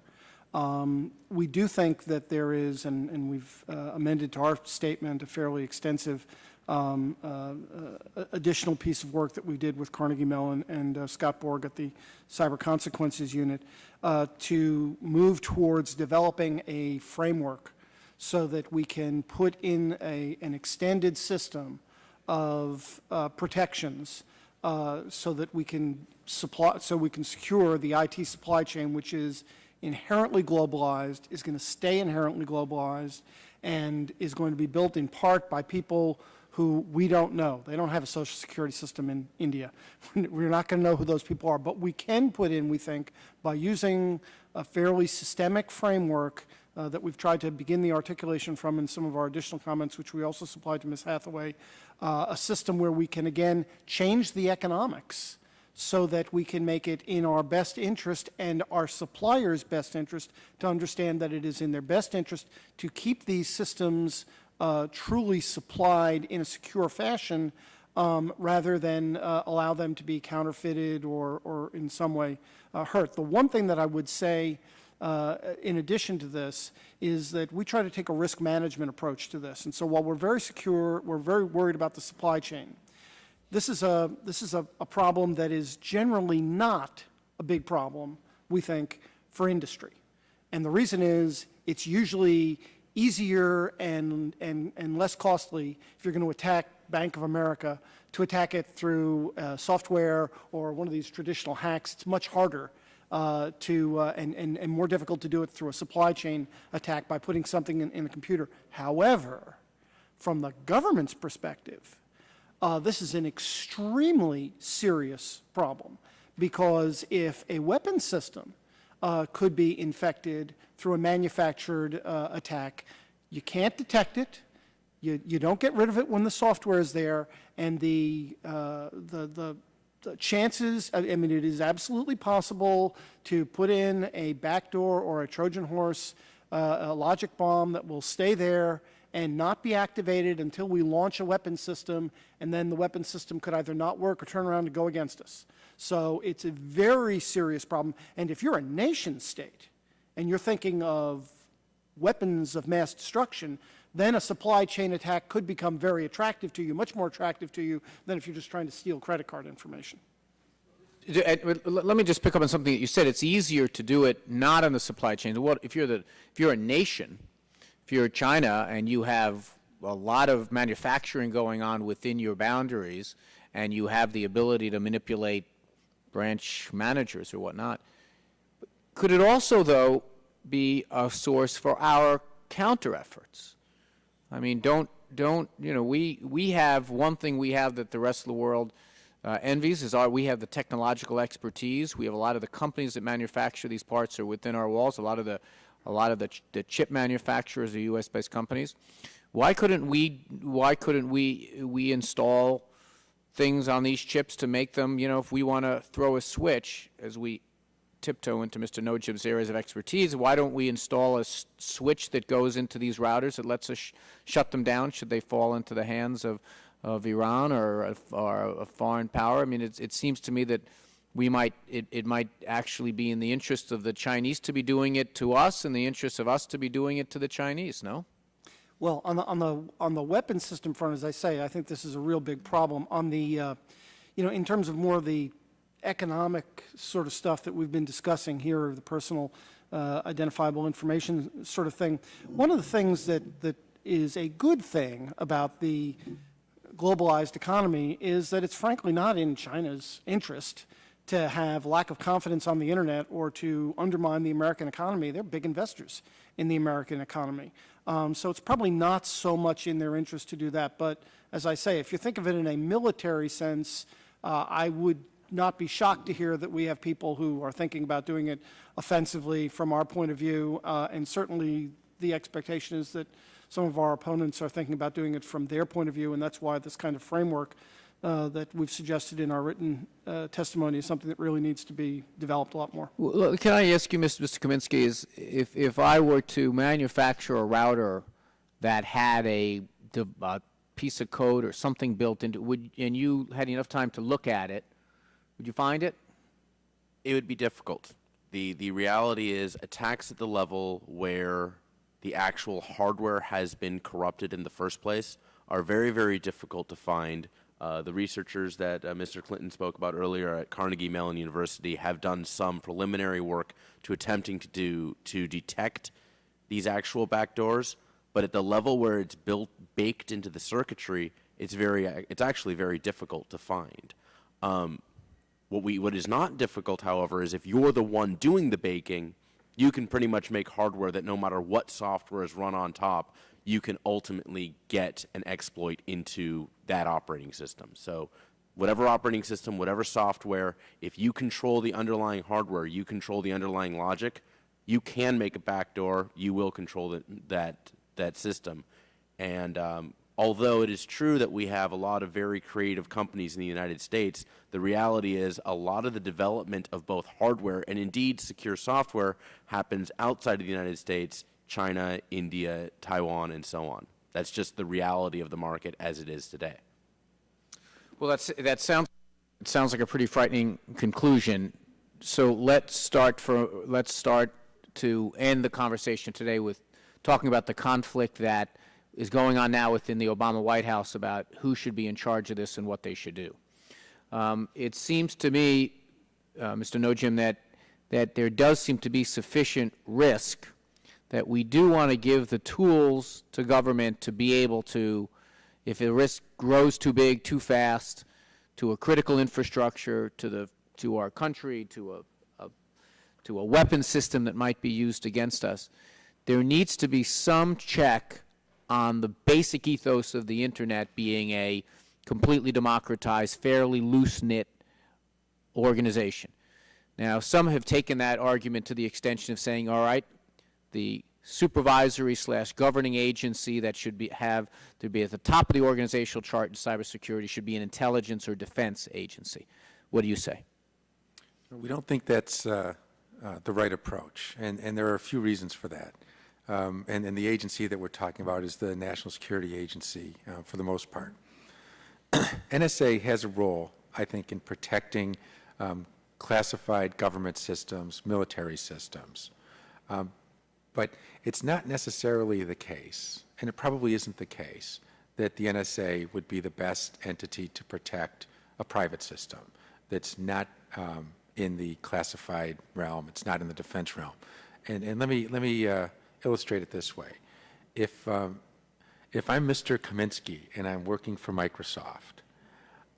We do think that there is, and we've amended to our statement, a fairly extensive additional piece of work that we did with Carnegie Mellon and Scott Borg at the Cyber Consequences Unit to move towards developing a framework so that we can put in an extended system of protections so that we can secure the IT supply chain, which is inherently globalized, is going to stay inherently globalized, and is going to be built in part by people who we don't know. They don't have a social security system in India. We're not going to know who those people are, but we can put in, we think, by using a fairly systemic framework that we've tried to begin the articulation from in some of our additional comments, which we also supplied to Ms. Hathaway, a system where we can, again, change the economics so that we can make it in our best interest and our suppliers' best interest to understand that it is in their best interest to keep these systems truly supplied in a secure fashion rather than allow them to be counterfeited or in some way hurt. The one thing that I would say in addition to this is that we try to take a risk management approach to this. And so while we're very secure, we're very worried about the supply chain. This is a problem that is generally not a big problem, we think, for industry. And the reason is it's usually easier and less costly if you're going to attack Bank of America to attack it through software or one of these traditional hacks. It's much harder and more difficult to do it through a supply chain attack by putting something in a computer. However, from the government's perspective, this is an extremely serious problem, because if a weapon system could be infected through a manufactured attack, you can't detect it, you don't get rid of it when the software is there, and the chances, I mean, it is absolutely possible to put in a backdoor or a Trojan horse, a logic bomb that will stay there and not be activated until we launch a weapon system, and then the weapon system could either not work or turn around and go against us. So it's a very serious problem. And if you're a nation state and you're thinking of weapons of mass destruction, then a supply chain attack could become very attractive to you, much more attractive to you than if you're just trying to steal credit card information. Let me just pick up on something that you said. It's easier to do it not on the supply chain. If you're a nation, if you're China and you have a lot of manufacturing going on within your boundaries, and you have the ability to manipulate branch managers or whatnot. Could it also, though, be a source for our counter efforts? I mean, we have one thing we have that the rest of the world envies is we have the technological expertise. We have a lot of the companies that manufacture these parts are within our walls. A lot of the chip manufacturers are U.S.-based companies. Why couldn't we install things on these chips to make them, if we want to throw a switch, as we tiptoe into Mr. Nojib's areas of expertise, why don't we install a switch that goes into these routers that lets us shut them down should they fall into the hands of Iran or a foreign power? I mean, it seems to me that it might actually be in the interest of the Chinese to be doing it to us and the interest of us to be doing it to the Chinese, no? Well, on the weapon system front, as I say, I think this is a real big problem. On the, in terms of more of the economic sort of stuff that we've been discussing here, the personal identifiable information sort of thing, one of the things that is a good thing about the globalized economy is that it's frankly not in China's interest to have lack of confidence on the internet or to undermine the American economy. They're big investors in the American economy. So it's probably not so much in their interest to do that. But as I say, if you think of it in a military sense, I would not be shocked to hear that we have people who are thinking about doing it offensively from our point of view. And certainly the expectation is that some of our opponents are thinking about doing it from their point of view. And that's why this kind of framework that we've suggested in our written testimony is something that really needs to be developed a lot more. Well, can I ask you, Mr. Kaminsky, is if I were to manufacture a router that had a piece of code or something built into it, and you had enough time to look at it, would you find it? It would be difficult. The reality is attacks at the level where the actual hardware has been corrupted in the first place are very, very difficult to find. The researchers that Mr. Clinton spoke about earlier at Carnegie Mellon University have done some preliminary work to attempting to detect these actual backdoors, but at the level where it's baked into the circuitry, it's actually very difficult to find. What is not difficult, however, is if you're the one doing the baking, you can pretty much make hardware that no matter what software is run on top, you can ultimately get an exploit into that operating system. So whatever operating system, whatever software, if you control the underlying hardware, you control the underlying logic, you can make a backdoor, you will control that system. And although it is true that we have a lot of very creative companies in the United States, the reality is a lot of the development of both hardware and indeed secure software happens outside of the United States, China, India, Taiwan, and so on. That's just the reality of the market as it is today. Well, that sounds like a pretty frightening conclusion. So let's start to end the conversation today with talking about the conflict that is going on now within the Obama White House about who should be in charge of this and what they should do. It seems to me, Mr. Nojim, that there does seem to be sufficient risk that we do want to give the tools to government to be able to, if the risk grows too big, too fast, to a critical infrastructure, to our country, to a weapon system that might be used against us, there needs to be some check on the basic ethos of the Internet being a completely democratized, fairly loose-knit organization. Now, some have taken that argument to the extension of saying, all right, the supervisory/governing agency that should be at the top of the organizational chart in cybersecurity should be an intelligence or defense agency. What do you say? We don't think that's the right approach, and there are a few reasons for that. And the agency that we're talking about is the National Security Agency for the most part. NSA has a role, I think, in protecting classified government systems, military systems. But it's not necessarily the case, and it probably isn't the case, that the NSA would be the best entity to protect a private system that's not in the classified realm, it's not in the defense realm. And let me illustrate it this way. If if I'm Mr. Kaminsky and I'm working for Microsoft,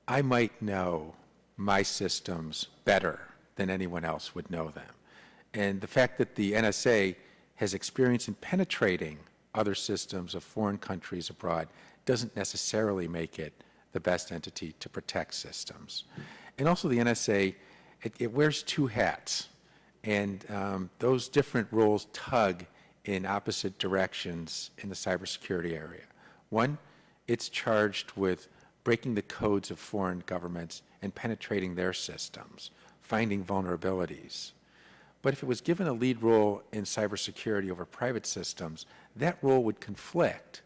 I might know my systems better than anyone else would know them. And the fact that the NSA has experience in penetrating other systems of foreign countries abroad doesn't necessarily make it the best entity to protect systems. And also the NSA, it wears two hats, and those different roles tug in opposite directions in the cybersecurity area. One, it's charged with breaking the codes of foreign governments and penetrating their systems, finding vulnerabilities. But if it was given a lead role in cybersecurity over private systems, that role would conflict.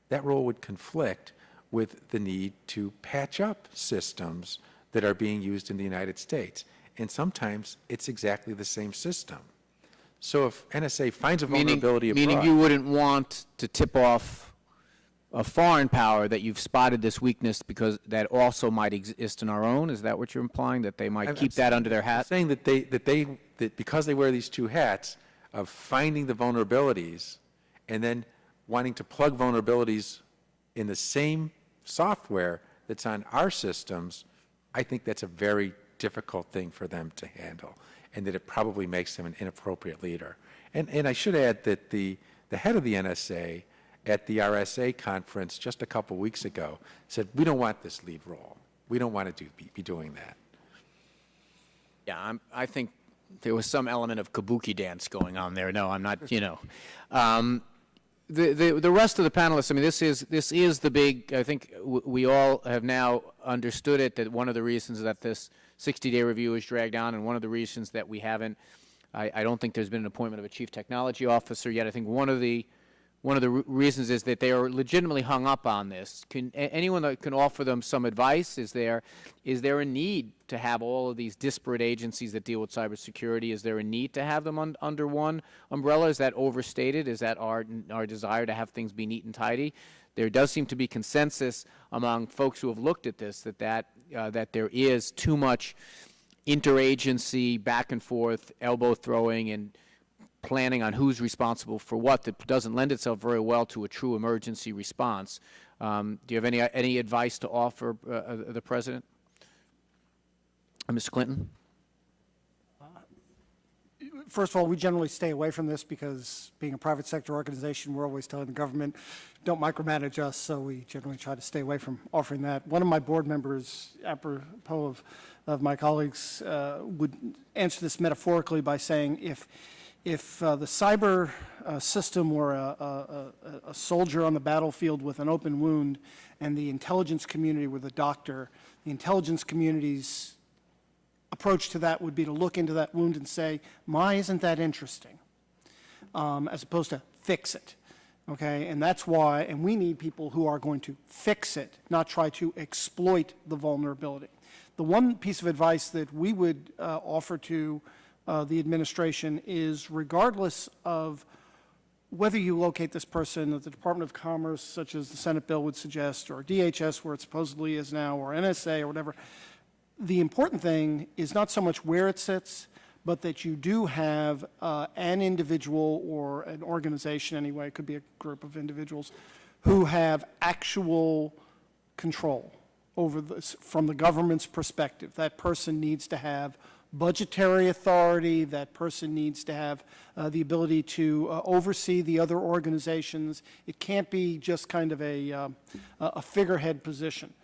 That role would conflict with the need to patch up systems that are being used in the United States. And sometimes it's exactly the same system. So if NSA finds a vulnerability abroad... Meaning you wouldn't want to tip off a foreign power that you've spotted this weakness because that also might exist in our own? Is that what you're implying, that they might keep that under their hat? I'm saying that because they wear these two hats of finding the vulnerabilities and then wanting to plug vulnerabilities in the same software that's on our systems, I think that's a very difficult thing for them to handle, and that it probably makes them an inappropriate leader. And I should add that the head of the NSA at the RSA conference just a couple weeks ago said, we don't want this lead role. We don't want to be doing that. Yeah, I think there was some element of kabuki dance going on there. No, I'm not, The rest of the panelists, I mean, this is the big, I think we all have now understood it, that one of the reasons that this 60-day review is dragged on, and one of the reasons that we haven't, I don't think there's been an appointment of a chief technology officer yet. I think one of the reasons is that they are legitimately hung up on this. Anyone that can offer them some advice? Is there a need to have all of these disparate agencies that deal with cybersecurity? Is there a need to have them under one umbrella? Is that overstated? Is that our desire to have things be neat and tidy? There does seem to be consensus among folks who have looked at this that there is too much interagency back and forth, elbow throwing, and planning on who's responsible for what that doesn't lend itself very well to a true emergency response. Do you have any advice to offer the President? Mr. Clinton? First of all, we generally stay away from this because being a private sector organization, we're always telling the government, don't micromanage us, so we generally try to stay away from offering that. One of my board members, apropos of my colleagues, would answer this metaphorically by saying if the cyber system were a soldier on the battlefield with an open wound and the intelligence community were the doctor, the intelligence community's approach to that would be to look into that wound and say, isn't that interesting, as opposed to fix it, okay? And that's why, and we need people who are going to fix it, not try to exploit the vulnerability. The one piece of advice that we would offer to the administration is, regardless of whether you locate this person at the Department of Commerce, such as the Senate bill would suggest, or DHS, where it supposedly is now, or NSA, or whatever, the important thing is not so much where it sits, but that you do have an individual or an organization anyway, it could be a group of individuals, who have actual control over this from the government's perspective. That person needs to have budgetary authority, that person needs to have the ability to oversee the other organizations. It can't be just kind of a figurehead position.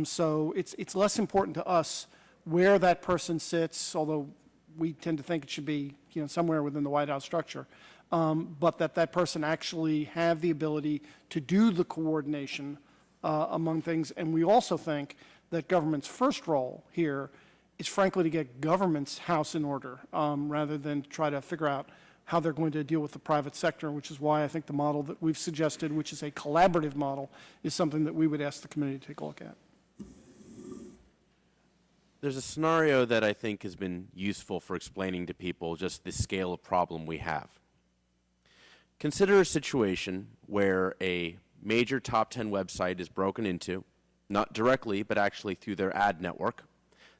So it's less important to us where that person sits, although we tend to think it should be somewhere within the White House structure, but that person actually have the ability to do the coordination among things. And we also think that government's first role here is frankly to get government's house in order rather than try to figure out how they're going to deal with the private sector, which is why I think the model that we've suggested, which is a collaborative model, is something that we would ask the committee to take a look at. There's a scenario that I think has been useful for explaining to people just the scale of problem we have. Consider a situation where a major top 10 website is broken into, not directly, but actually through their ad network.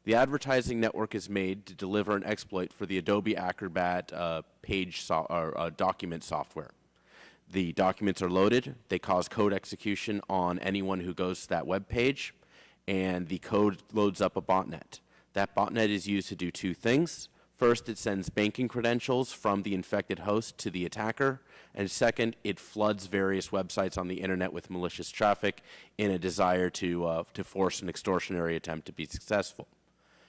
The advertising network is made to deliver an exploit for the Adobe Acrobat document software. The documents are loaded, they cause code execution on anyone who goes to that web page, and the code loads up a botnet. That botnet is used to do two things. First, it sends banking credentials from the infected host to the attacker, and second, it floods various websites on the internet with malicious traffic in a desire to force an extortionary attempt to be successful.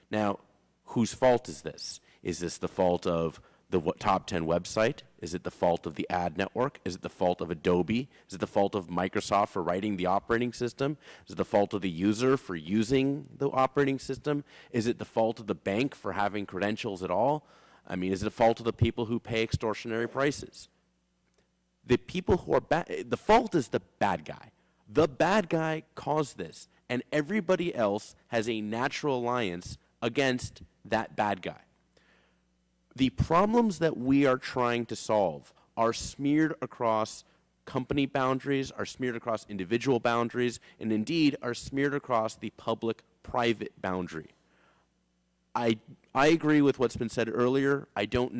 Now, whose fault is this? Is this the fault of the top 10 website? Is it the fault of the ad network? Is it the fault of Adobe? Is it the fault of Microsoft for writing the operating system? Is it the fault of the user for using the operating system? Is it the fault of the bank for having credentials at all? I mean, is it the fault of the people who pay extortionary prices? The people who are bad, the fault is the bad guy. The bad guy caused this, and everybody else has a natural alliance against that bad guy. The problems that we are trying to solve are smeared across company boundaries, are smeared across individual boundaries, and indeed are smeared across the public-private boundary. I agree with what's been said earlier. I don't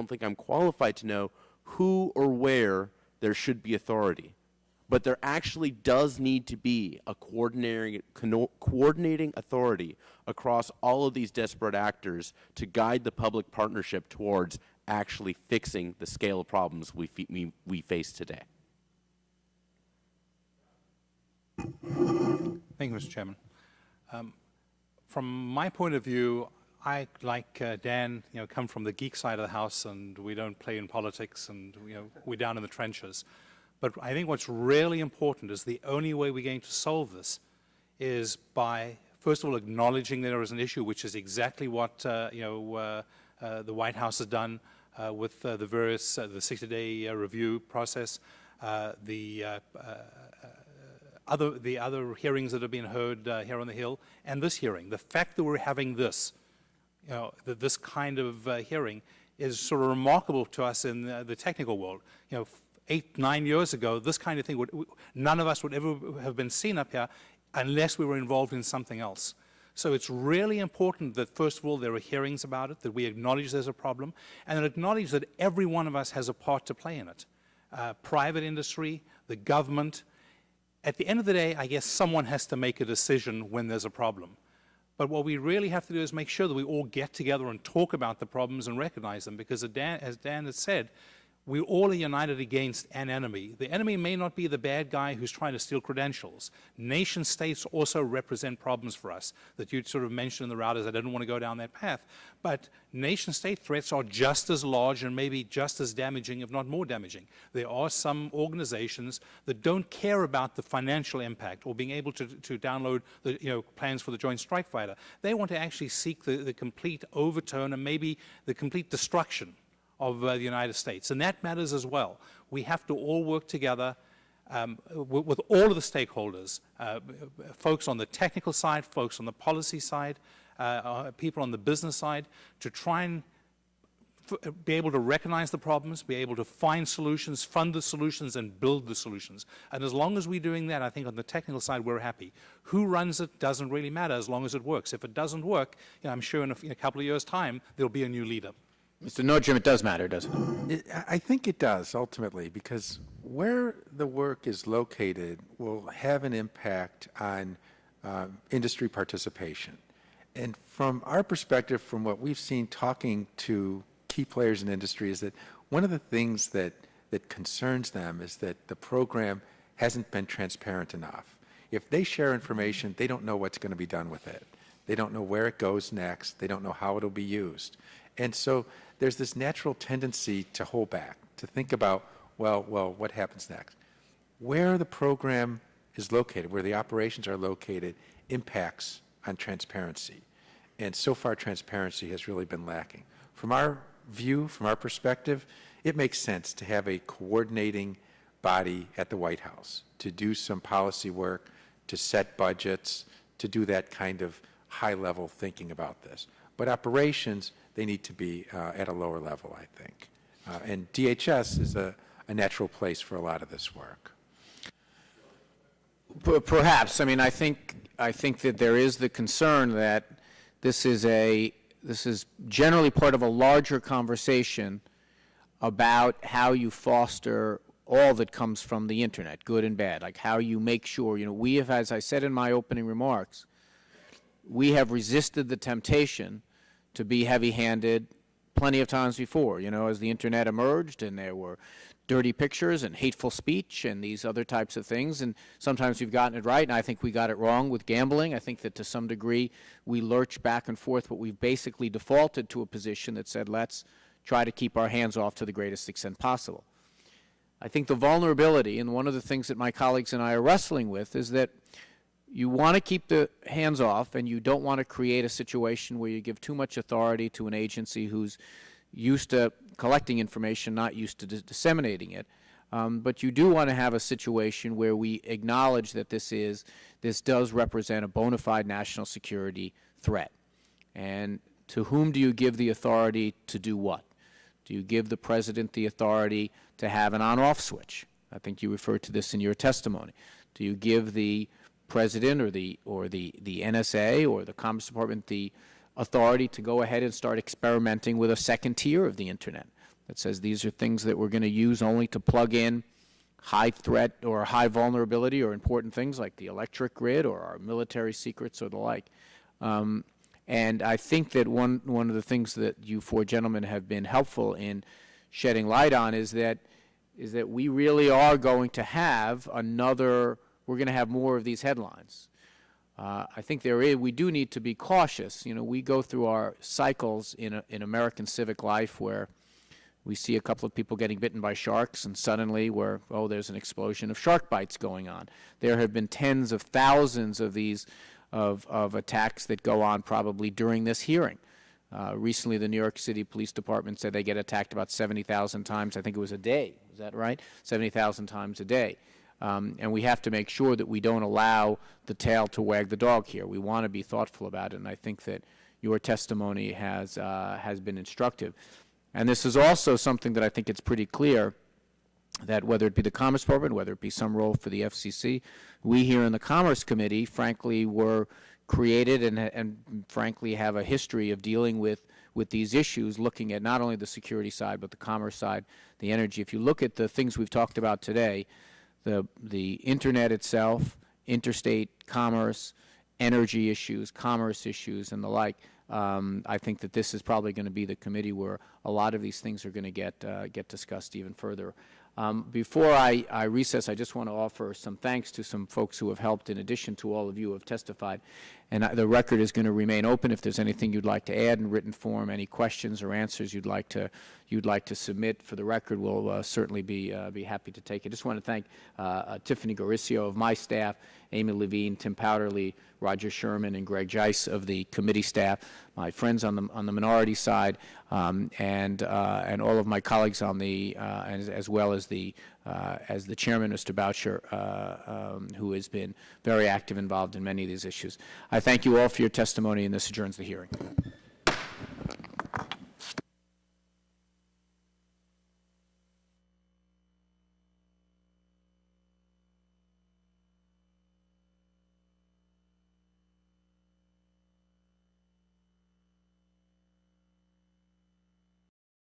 think I'm qualified to know who or where there should be authority. But there actually does need to be a coordinating authority across all of these disparate actors to guide the public partnership towards actually fixing the scale of problems we face today. Thank you, Mr. Chairman. From my point of view, I, like Dan, come from the geek side of the house, and we don't play in politics, and we're down in the trenches. But I think what's really important is the only way we're going to solve this is by, first of all, acknowledging that there is an issue, which is exactly what the White House has done with the various the 60-day review process, the other hearings that have been heard here on the Hill, and this hearing. The fact that we're having this, this kind of hearing, is sort of remarkable to us in the technical world. 8, 9 years ago, this kind of thing none of us would ever have been seen up here unless we were involved in something else. So it's really important that, first of all, there are hearings about it, that we acknowledge there's a problem, and acknowledge that every one of us has a part to play in it. Private industry, the government. At the end of the day, I guess someone has to make a decision when there's a problem. But what we really have to do is make sure that we all get together and talk about the problems and recognize them, because as Dan has said, we all are united against an enemy. The enemy may not be the bad guy who's trying to steal credentials. Nation states also represent problems for us that you sort of mentioned in the routers. I didn't want to go down that path. But nation state threats are just as large and maybe just as damaging, if not more damaging. There are some organizations that don't care about the financial impact or being able to download the plans for the Joint Strike Fighter. They want to actually seek the complete overturn and maybe the complete destruction of the United States, and that matters as well. We have to all work together with all of the stakeholders, folks on the technical side, folks on the policy side, people on the business side, to try and be able to recognize the problems, be able to find solutions, fund the solutions, and build the solutions. And as long as we're doing that, I think on the technical side, we're happy. Who runs it doesn't really matter as long as it works. If it doesn't work, I'm sure in a couple of years' time, there'll be a new leader. Mr. Nordstrom, it does matter, doesn't it? I think it does, ultimately, because where the work is located will have an impact on industry participation. And from our perspective, from what we've seen talking to key players in industry, is that one of the things that concerns them is that the program hasn't been transparent enough. If they share information, they don't know what's going to be done with it. They don't know where it goes next. They don't know how it'll be used. And so there's this natural tendency to hold back, to think about, well, what happens next? Where the program is located, where the operations are located, impacts on transparency. And so far, transparency has really been lacking. From our view, from our perspective, it makes sense to have a coordinating body at the White House to do some policy work, to set budgets, to do that kind of high-level thinking about this. But operations, they need to be at a lower level, I think. And DHS is a natural place for a lot of this work. Perhaps. I mean, I think that there is the concern that this is generally part of a larger conversation about how you foster all that comes from the internet, good and bad, like how you make sure, we have, as I said in my opening remarks, we have resisted the temptation to be heavy-handed plenty of times before, as the internet emerged and there were dirty pictures and hateful speech and these other types of things, and sometimes we've gotten it right, and I think we got it wrong with gambling. I think that to some degree we lurch back and forth, but we've basically defaulted to a position that said let's try to keep our hands off to the greatest extent possible. I think the vulnerability, and one of the things that my colleagues and I are wrestling with, is that you want to keep the hands off and you don't want to create a situation where you give too much authority to an agency who's used to collecting information, not used to disseminating it. But you do want to have a situation where we acknowledge that this does represent a bona fide national security threat. And to whom do you give the authority to do what? Do you give the president the authority to have an on-off switch? I think you referred to this in your testimony. Do you give the president or the NSA or the Commerce Department the authority to go ahead and start experimenting with a second tier of the internet that says these are things that we're going to use only to plug in high threat or high vulnerability or important things like the electric grid or our military secrets or the like? And I think that one of the things that you four gentlemen have been helpful in shedding light on is that we really are going to have we're going to have more of these headlines. I think we do need to be cautious. We go through our cycles in American civic life where we see a couple of people getting bitten by sharks and suddenly there's an explosion of shark bites going on. There have been tens of thousands of these of attacks that go on probably during this hearing. Recently, the New York City Police Department said they get attacked about 70,000 times. I think it was a day. Is that right? 70,000 times a day. And we have to make sure that we don't allow the tail to wag the dog here. We want to be thoughtful about it, and I think that your testimony has been instructive. And this is also something that I think it's pretty clear that whether it be the Commerce Department, whether it be some role for the FCC, we here in the Commerce Committee, frankly, were created and frankly have a history of dealing with these issues, looking at not only the security side, but the commerce side, the energy. If you look at the things we've talked about today, the internet itself, interstate commerce, energy issues, commerce issues, and the like, I think that this is probably going to be the committee where a lot of these things are going to get discussed even further. Before I recess, I just want to offer some thanks to some folks who have helped in addition to all of you who have testified. And the record is going to remain open. If there's anything you'd like to add in written form, any questions or answers you'd like to submit for the record, we'll certainly be happy to take it. I just want to thank Tiffany Gauricio of my staff, Amy Levine, Tim Powderly, Roger Sherman, and Greg Jice of the committee staff, my friends on the minority side, and all of my colleagues on as well as the chairman, Mr. Boucher, who has been very active involved in many of these issues. I thank you all for your testimony, and this adjourns the hearing.